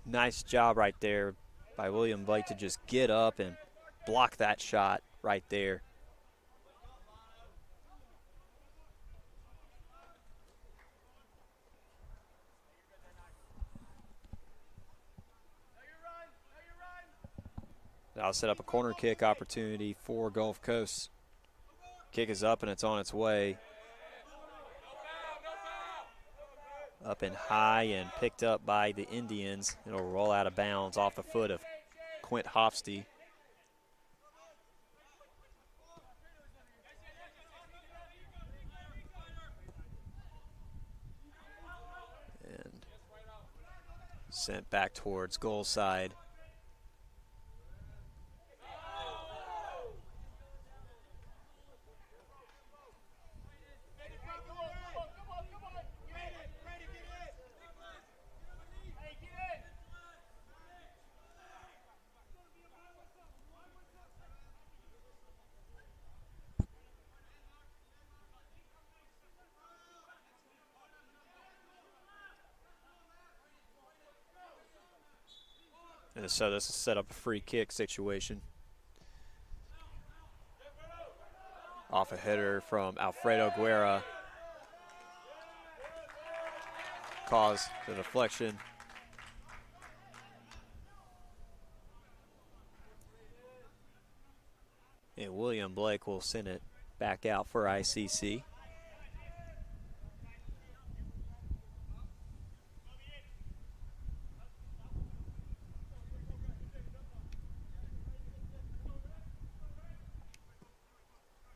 S1: Nice job right there by William Blake to just get up and block that shot right there. That'll set up a corner kick opportunity for Gulf Coast. Kick is up and it's on its way. Up and high and picked up by the Indians. It'll roll out of bounds off the foot of Quint Hofsty. And sent back towards goal side. And so this is set up a free kick situation. Off a header from Alfredo Guerra. Caused the deflection. And William Blake will send it back out for ICC.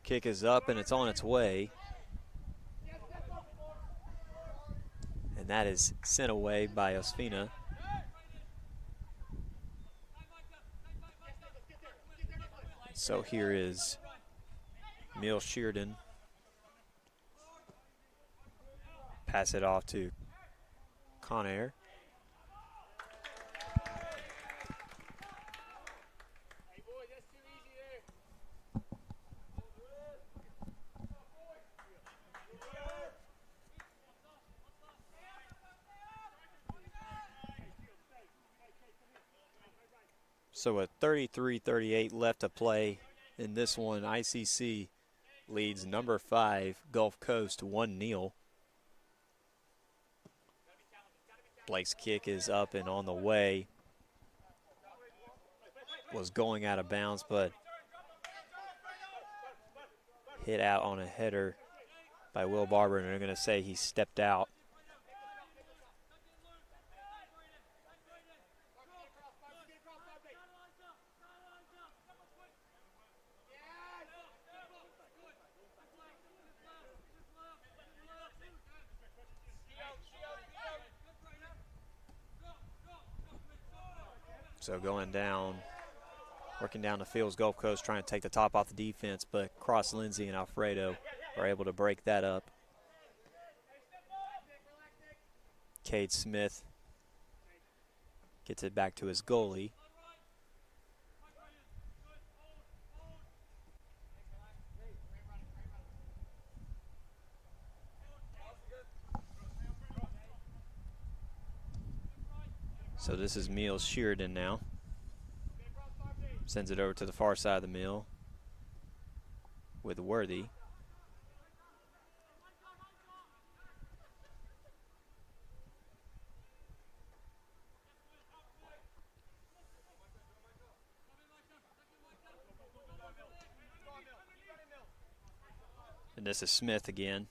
S1: Kick is up and it's on its way. And that is sent away by Osfina. So here is Emil Sheardon. Pass it off to Conair. So with 33-38 left to play in this one, ICC leads number 5 Gulf Coast 1-0. Blake's kick is up and on the way. Was going out of bounds, but hit out on a header by Will Barber, and they're going to say he stepped out. So going down, working down the field, Gulf Coast trying to take the top off the defense, but Cross Lindsay and Alfredo are able to break that up. Cade Smith gets it back to his goalie. So this is Emil Sheardon now. Sends it over to the far side of the mill with Worthy. And this is Smith again.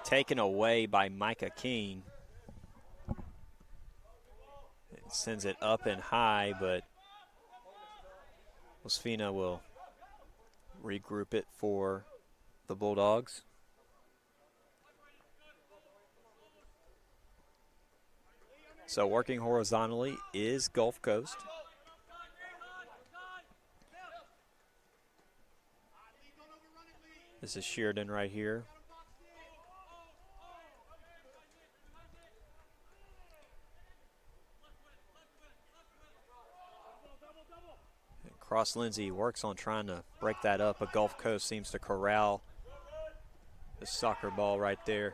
S1: Taken away by Micah King. It sends it up and high, but Osfina will regroup it for the Bulldogs. So working horizontally is Gulf Coast. This is Sheridan right here. And Cross Lindsay works on trying to break that up, but Gulf Coast seems to corral the soccer ball right there.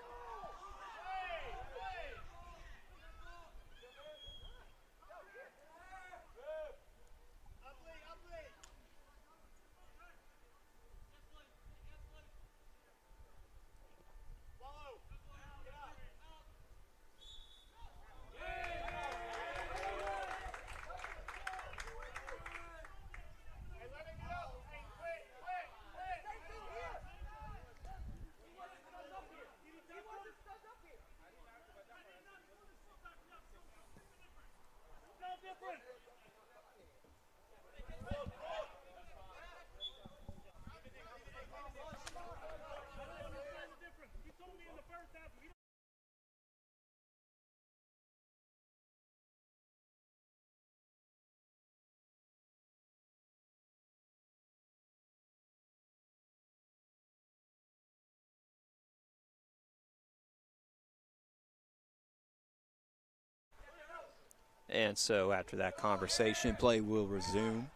S1: And so after that conversation, play will resume.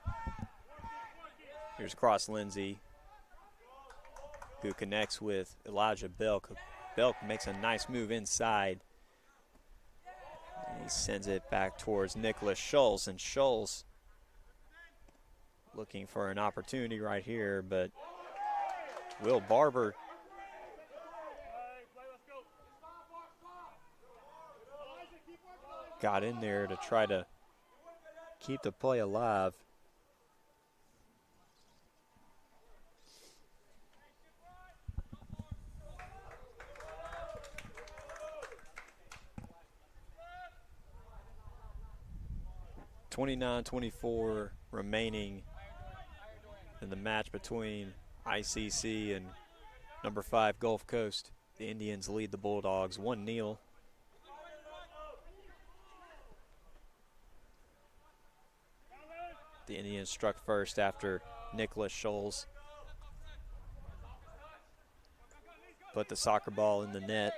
S1: Here's Cross Lindsay, who connects with Elijah Belk. Belk makes a nice move inside. And he sends it back towards Nicholas Schultz, and Schultz looking for an opportunity right here, but Will Barber got in there to try to keep the play alive. .24 remaining in the match between ICC and number 5 Gulf Coast. The Indians lead the Bulldogs 1-0. The Indians struck first after Nicholas Scholes put the soccer ball in the net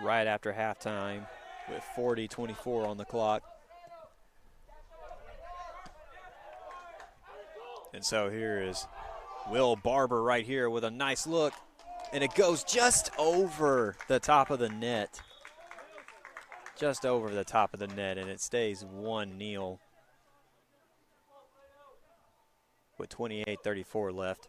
S1: right after halftime with 40-24 on the clock. And so here is Will Barber right here with a nice look, and it goes just over the top of the net. Just over the top of the net, and it stays 1-0. With 28:34 left.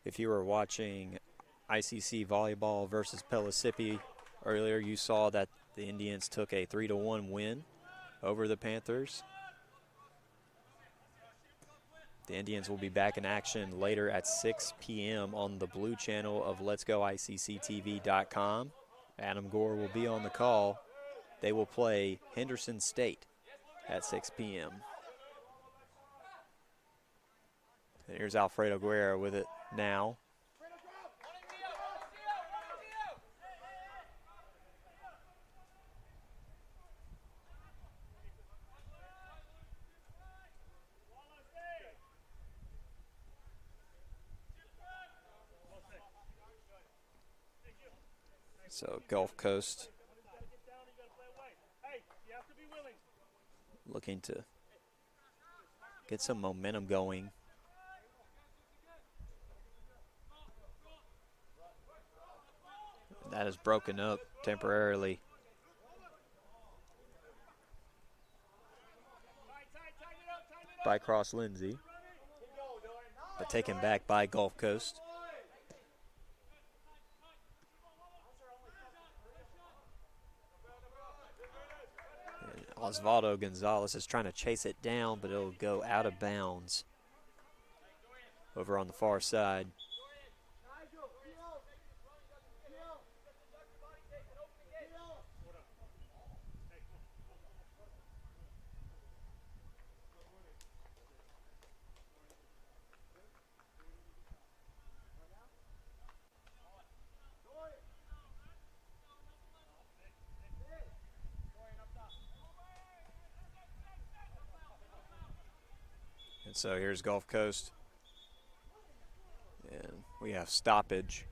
S1: If you were watching ICC volleyball versus Pellissippi earlier, you saw that the Indians took a 3-1 win over the Panthers. The Indians will be back in action later at 6 p.m. on the blue channel of letsgoicctv.com. Adam Gore will be on the call. They will play Henderson State at 6 p.m. And here's Alfredo Guerra with it now. So Gulf Coast looking to get some momentum going. That is broken up temporarily. By Cross Lindsay, but taken back by Gulf Coast. Osvaldo Gonzalez is trying to chase it down, but it'll go out of bounds over on the far side. And so here's Gulf Coast. And we have stoppage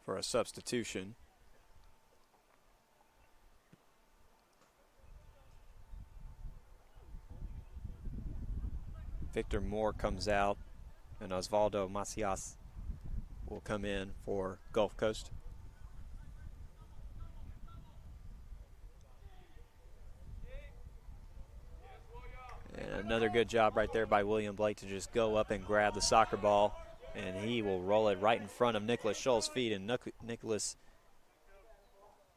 S1: for a substitution. Victor Moore comes out, and Osvaldo Macias will come in for Gulf Coast. And another good job right there by William Blake to just go up and grab the soccer ball, and he will roll it right in front of Nicholas Scholl's feet, and Nicholas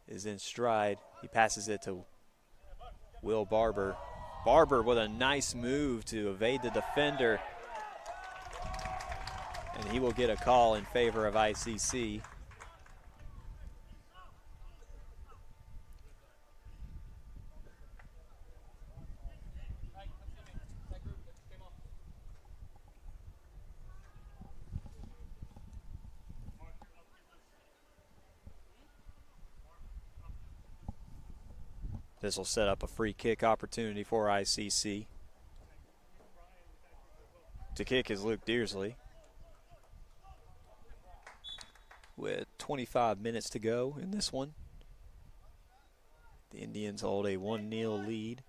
S1: is in stride. He passes it to Will Barber. Barber with a nice move to evade the defender, and he will get a call in favor of ICC. This will set up a free kick opportunity for ICC. To kick is Luke Dearsley. With 25 minutes to go in this one, the Indians hold a 1-0 lead.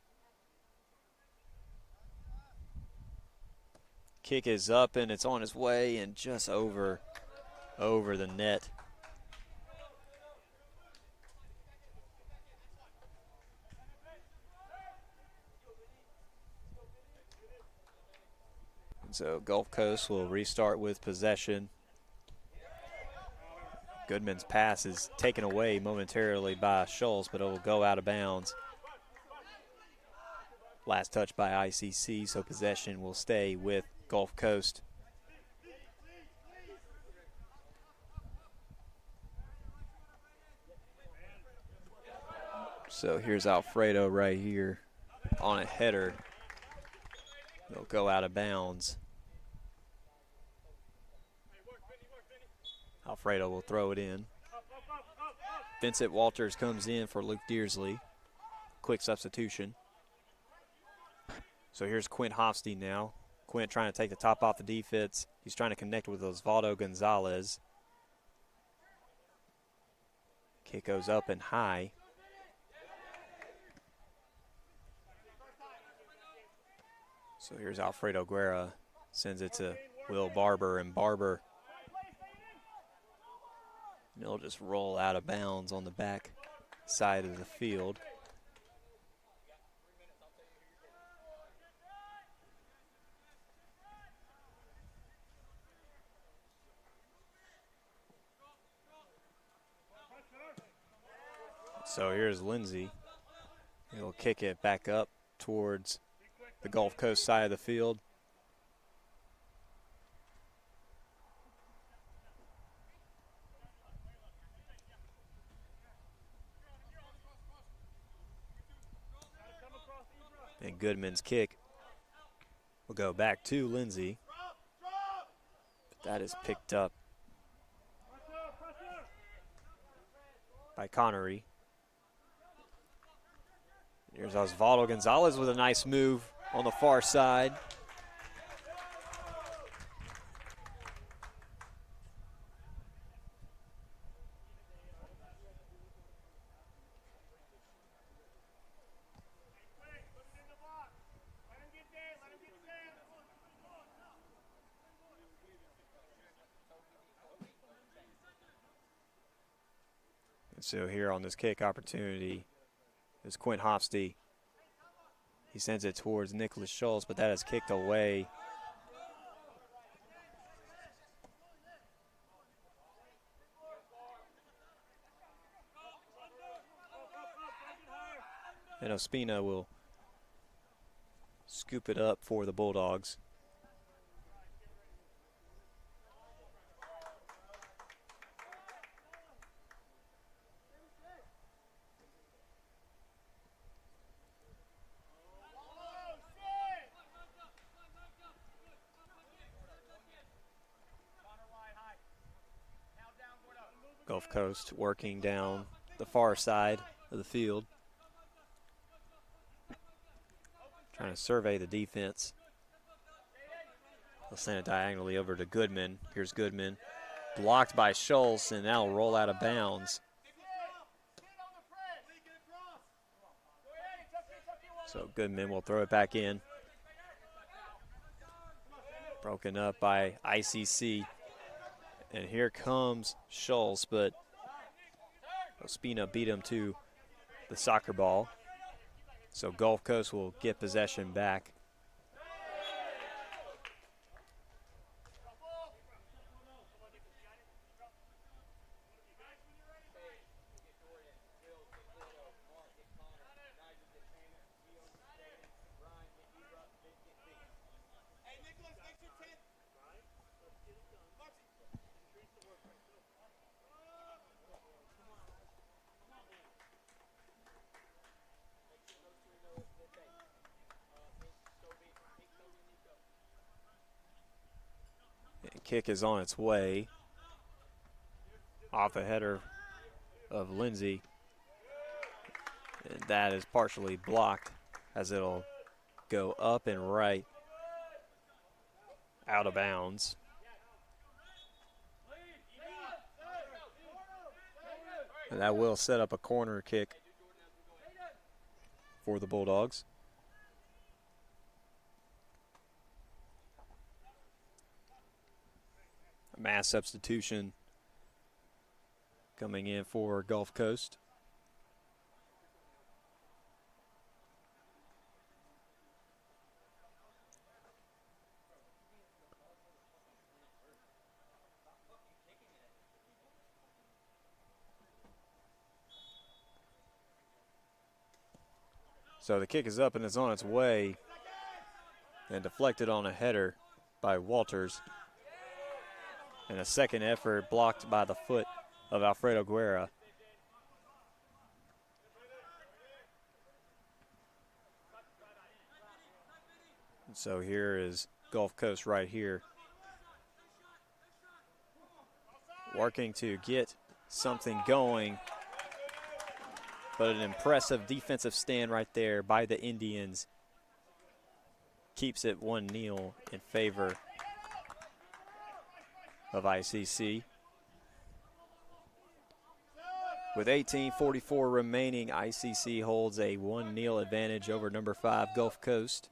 S1: Kick is up and it's on its way and just over the net. So Gulf Coast will restart with possession. Goodman's pass is taken away momentarily by Scholes, but it will go out of bounds. Last touch by ICC, so possession will stay with Gulf Coast. So here's Alfredo right here on a header. It'll go out of bounds. Alfredo will throw it in. Vincent Walters comes in for Luke Dearsley. Quick substitution. So here's Quint Hofstein now. Quint trying to take the top off the defense. He's trying to connect with Osvaldo Gonzalez. Kick goes up and high. So here's Alfredo Guerra. Sends it to Will Barber, and Barber, and it'll just roll out of bounds on the back side of the field. So here's Lindsay. He'll kick it back up towards the Gulf Coast side of the field. And Goodman's kick will go back to Lindsay. But that is picked up by Connery. Here's Osvaldo Gonzalez with a nice move on the far side. And so here on this kick opportunity is Quint Hofstein. He sends it towards Nicholas Scholes, but that is kicked away. And Ospina will scoop it up for the Bulldogs. Gulf Coast working down the far side of the field. Trying to survey the defense. They'll send it diagonally over to Goodman. Here's Goodman. Blocked by Schultz, and that'll roll out of bounds. So Goodman will throw it back in. Broken up by ICC. And here comes Schultz, but Ospina beat him to the soccer ball. So Gulf Coast will get possession back. Kick is on its way off a header of Lindsay, and that is partially blocked as it'll go up and right out of bounds. And that will set up a corner kick for the Bulldogs. Mass substitution coming in for Gulf Coast. So the kick is up and it's on its way and deflected on a header by Walters. And a second effort blocked by the foot of Alfredo Guerra. And so here is Gulf Coast right here, working to get something going. But an impressive defensive stand right there by the Indians keeps it 1-0 in favor of ICC. With 18:44 remaining, ICC holds a 1-0 advantage over number 5 Gulf Coast.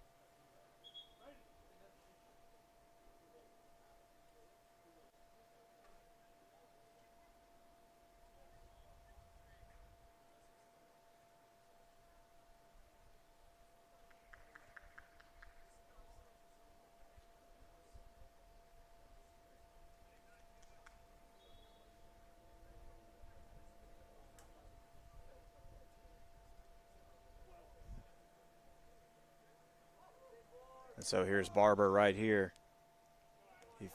S1: So here's Barber right here. He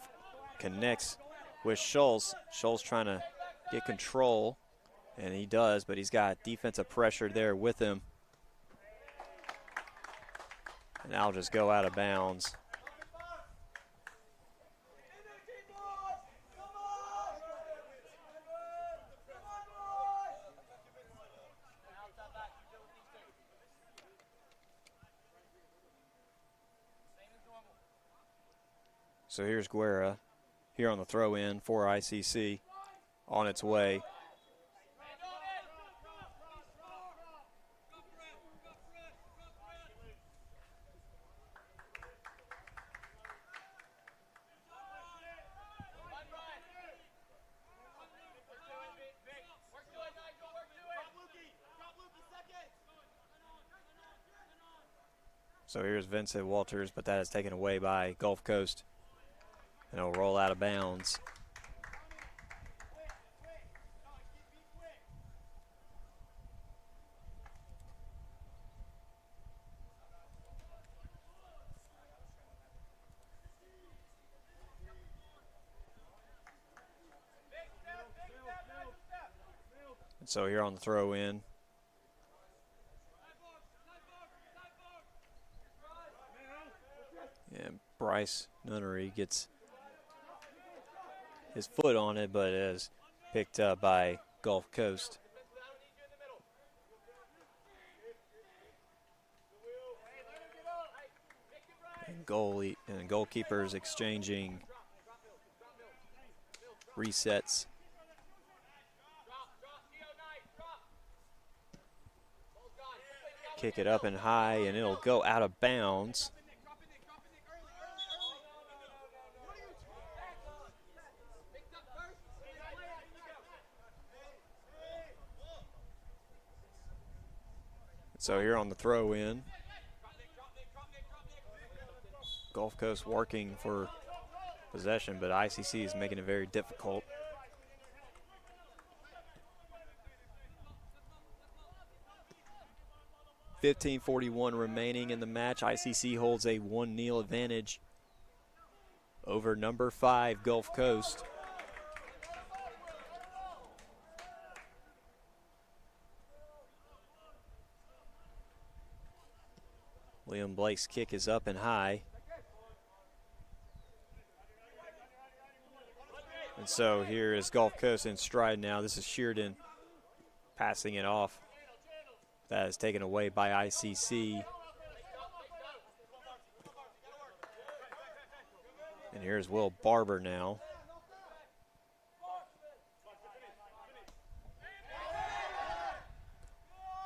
S1: connects with Schultz. Schultz trying to get control, and he does, but he's got defensive pressure there with him. And I'll just go out of bounds. So here's Guerra here on the throw-in for ICC on its way. So here's Vincent Walters, but that is taken away by Gulf Coast. And it'll roll out of bounds. So here on the throw in. And Bryce Nunnery gets his foot on it, but is picked up by Gulf Coast. And goalkeepers exchanging resets. Kick it up and high, and it'll go out of bounds. So here on the throw in, Gulf Coast working for possession, but ICC is making it very difficult. .41 remaining in the match. ICC holds a 1-0 advantage over number 5 Gulf Coast. Liam Blake's kick is up and high. And so here is Gulf Coast in stride now. This is Sheardon passing it off. That is taken away by ICC. And here's Will Barber now.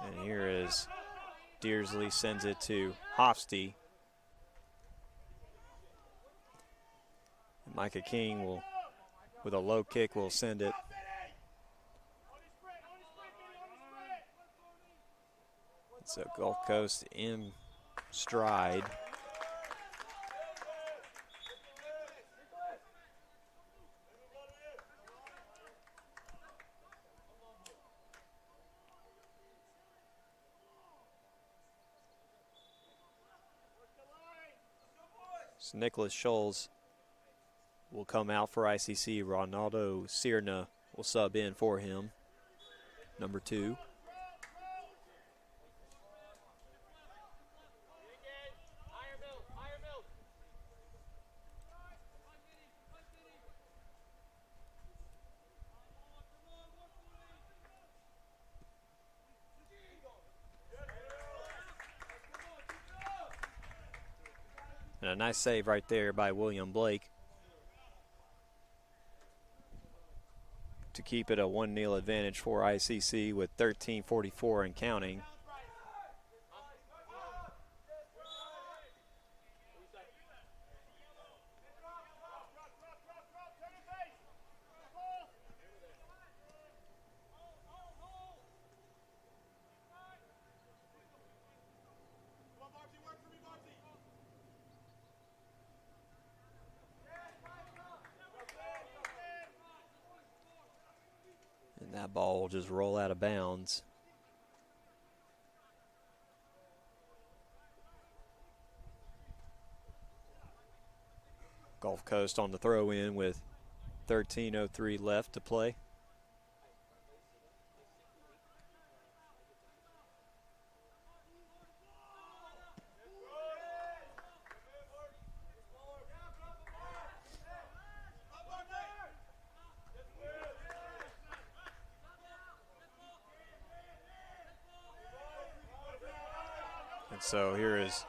S1: And here is Dearsley, sends it to Hofsty. And Micah King will, with a low kick, will send it. So Gulf Coast in stride. So Nicholas Scholes will come out for ICC. Ronaldo Sierna will sub in for him, number 2. And a nice save right there by William Blake to keep it a 1-0 advantage for ICC with 13:44 and counting. That ball will just roll out of bounds. Gulf Coast on the throw in with 13:03 left to play. And so here is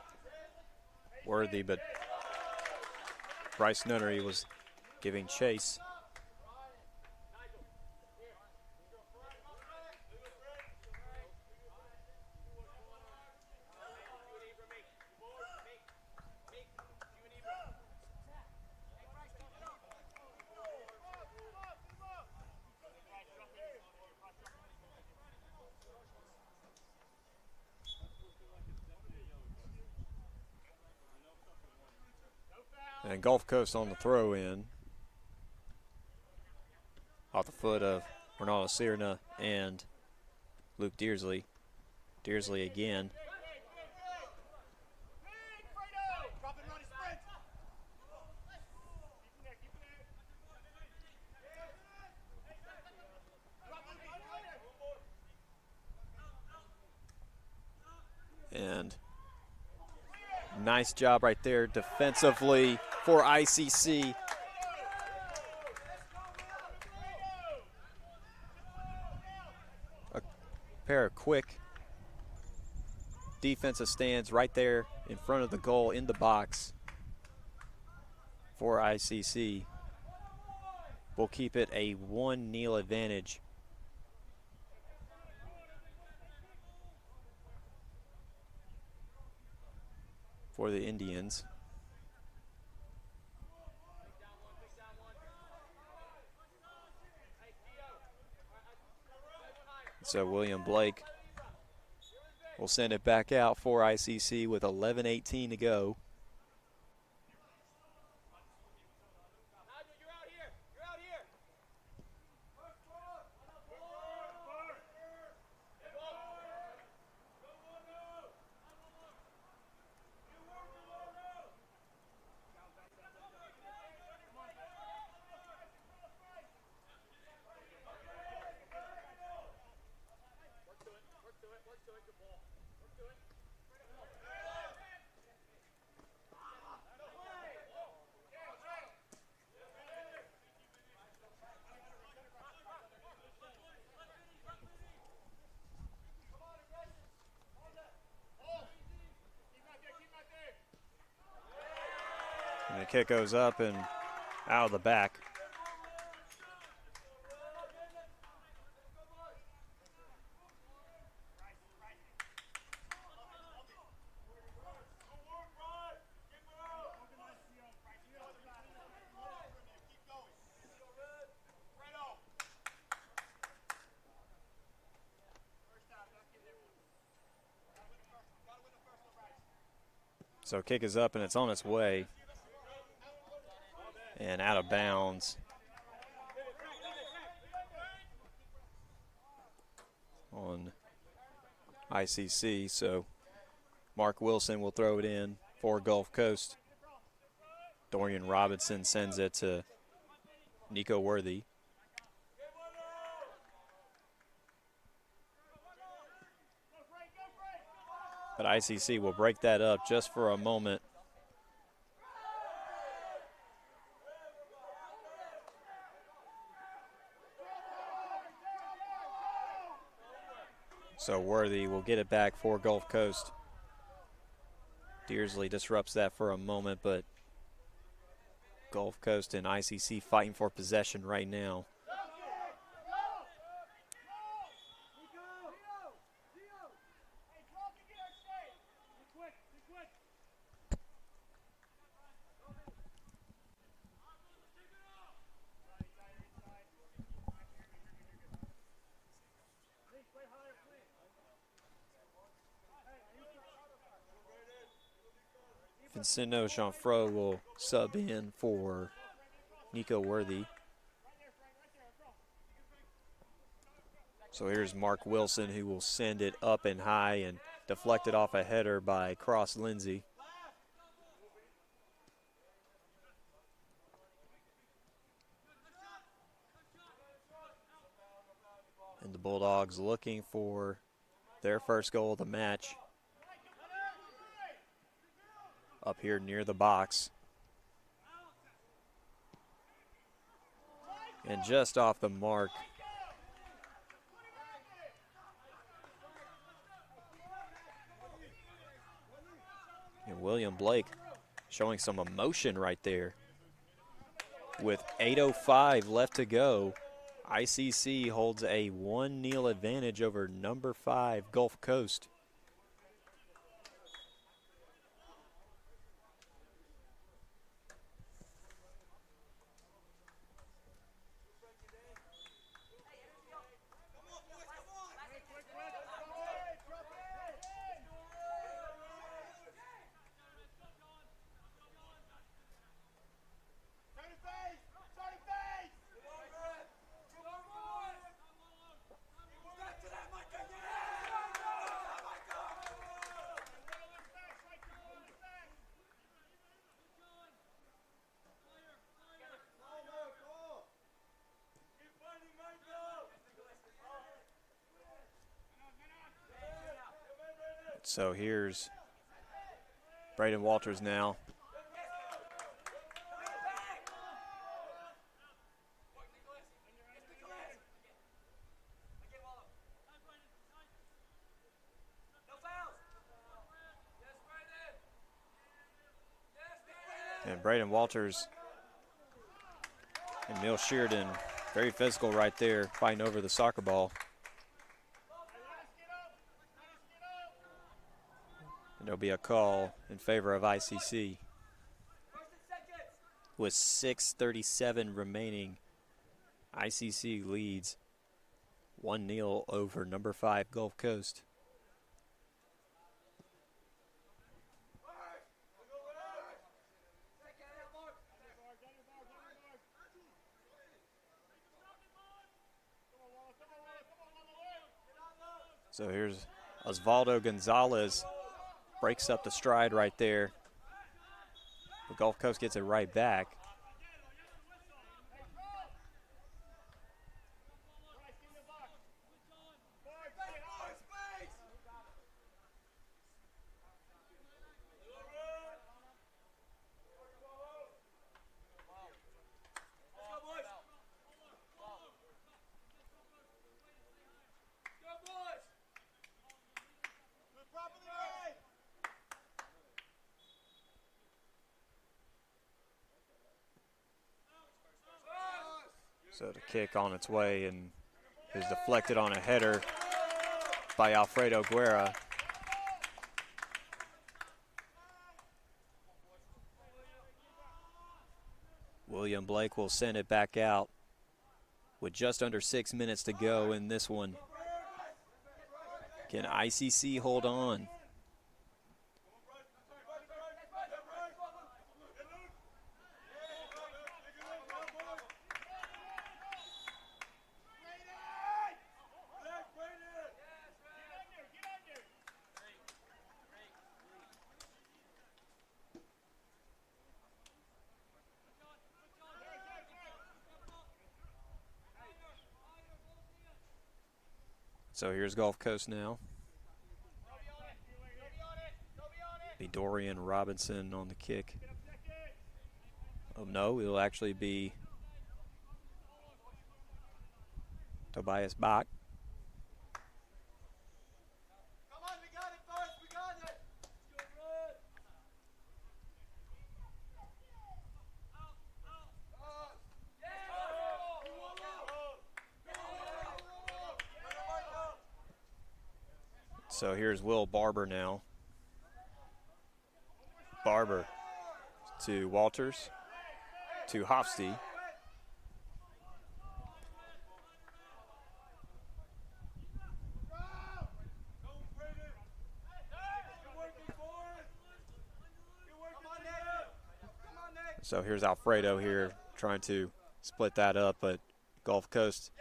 S1: Worthy, but Bryce Nunnery was giving chase. And Gulf Coast on the throw in off the foot of Ronaldo Sierna and Luke Dearsley. Dearsley again. nice job right there defensively for ICC. A pair of quick defensive stands right there in front of the goal in the box for ICC. We'll keep it a 1-0 advantage. For the Indians. So William Blake will send it back out for ICC with 11:18 to go. And the kick goes up and out of the back. So kick is up and it's on its way. And out of bounds on ICC. So Mark Wilson will throw it in for Gulf Coast. Dorian Robinson sends it to Nico Worthy. But ICC will break that up just for a moment. So Worthy will get it back for Gulf Coast. Dearsley disrupts that for a moment, but Gulf Coast and ICC fighting for possession right now. Vincento Jeanfro will sub in for Nico Worthy. So here's Mark Wilson, who will send it up and high and deflect it off a header by Cross Lindsay. And the Bulldogs looking for their first goal of the match. Up here near the box. And just off the mark. And William Blake showing some emotion right there. With 8:05 left to go, ICC holds a 1-0 advantage over number 5 Gulf Coast. So here's Braden Walters now. And Braden Walters and Neil Sheridan, very physical right there, fighting over the soccer ball. And there'll be a call in favor of ICC. With 6:37 remaining, ICC leads 1-0 over number 5 Gulf Coast. So here's Osvaldo Gonzalez, breaks up the stride right there. The Gulf Coast gets it right back. So the kick on its way and is deflected on a header by Alfredo Guerra. William Blake will send it back out with just under 6 minutes to go in this one. Can ICC hold on? So here's Gulf Coast now. Be Dorian Robinson on the kick. Oh no, it'll actually be Tobias Bach. So here's Will Barber now. Barber to Walters, to Hofsty. So here's Alfredo here trying to split that up, but Gulf Coast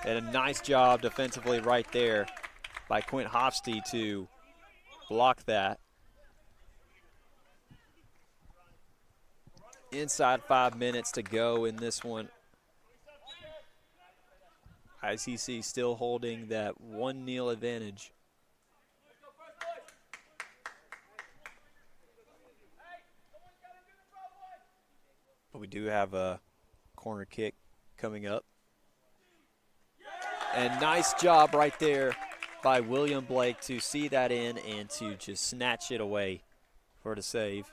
S1: did a nice job defensively right there by Quint Hofsty to block that. Inside 5 minutes to go in this one. ICC still holding that 1-0 advantage. But we do have a corner kick coming up. And nice job right there by William Blake to see that in and to just snatch it away for the save.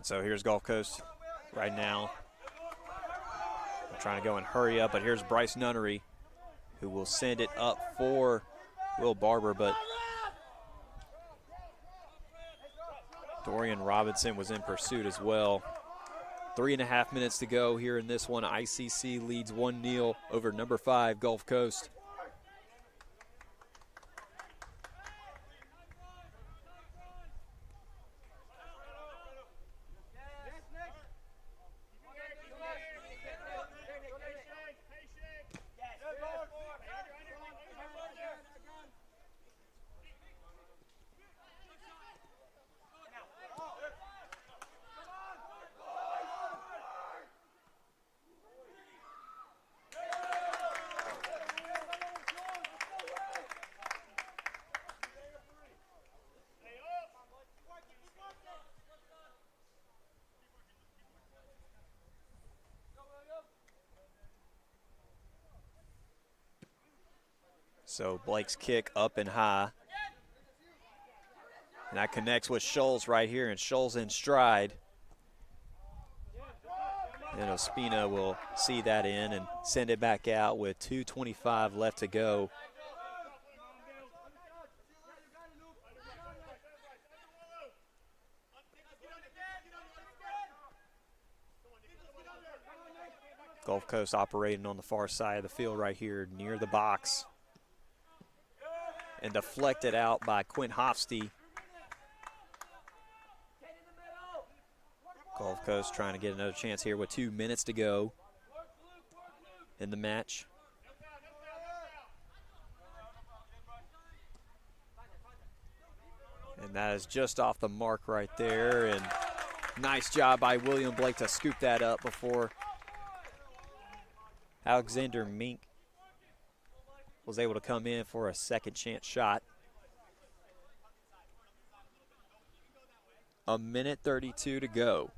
S1: So here's Gulf Coast right now. They're trying to go and hurry up, but here's Bryce Nunnery, who will send it up for Will Barber, but Dorian Robinson was in pursuit as well. 3.5 minutes to go here in this one. ICC leads 1-0 over number 5 Gulf Coast. So Blake's kick up and high. And that connects with Scholes right here, and Scholes in stride. And Ospina will see that in and send it back out with 2:25 left to go. Gulf Coast operating on the far side of the field right here near the box. And deflected out by Quint Hofsty. Gulf Coast trying to get another chance here with 2 minutes to go in the match. And that is just off the mark right there. And nice job by William Blake to scoop that up before Alexander Mink was able to come in for a second chance shot. 1:32 to go.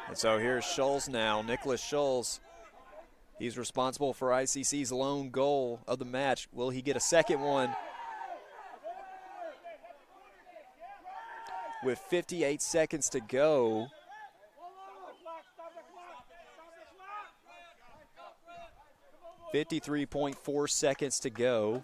S1: And so here's Scholes now, Nicholas Scholes. He's responsible for ICC's lone goal of the match. Will he get a second one? With 58 seconds to go. .4 seconds to go.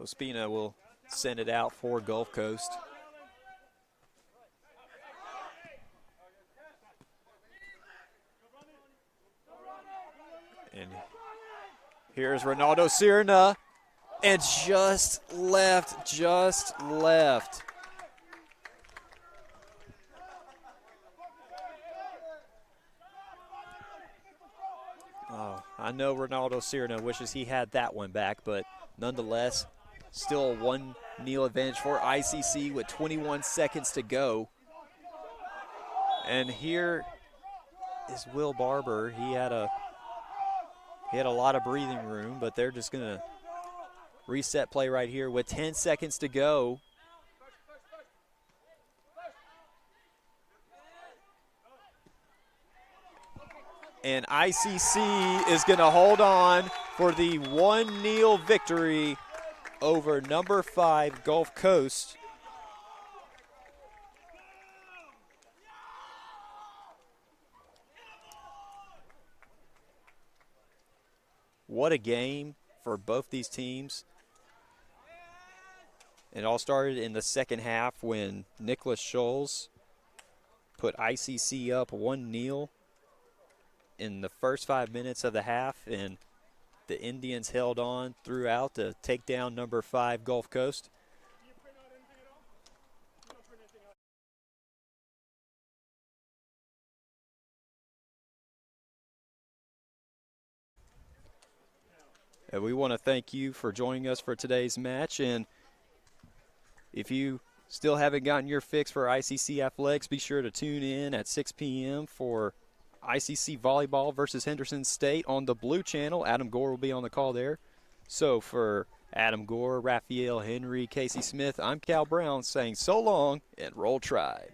S1: Ospina will send it out for Gulf Coast. And here's Ronaldo Sirna, and just left. Oh, I know Ronaldo Sirna wishes he had that one back, but nonetheless, still a 1-0 advantage for ICC with 21 seconds to go. And here is Will Barber. He had a lot of breathing room, but they're just going to reset play right here with 10 seconds to go. And ICC is going to hold on for the 1-0 victory over number 5 Gulf Coast. What a game for both these teams. It all started in the second half when Nicholas Scholes put ICC up 1-0 in the first 5 minutes of the half, and the Indians held on throughout to take down number 5 Gulf Coast. And we want to thank you for joining us for today's match. And if you still haven't gotten your fix for ICC Athletics, be sure to tune in at 6 p.m. for ICC Volleyball versus Henderson State on the Blue Channel. Adam Gore will be on the call there. So for Adam Gore, Raphael Henry, Casey Smith, I'm Cal Brown saying so long and Roll Tribe.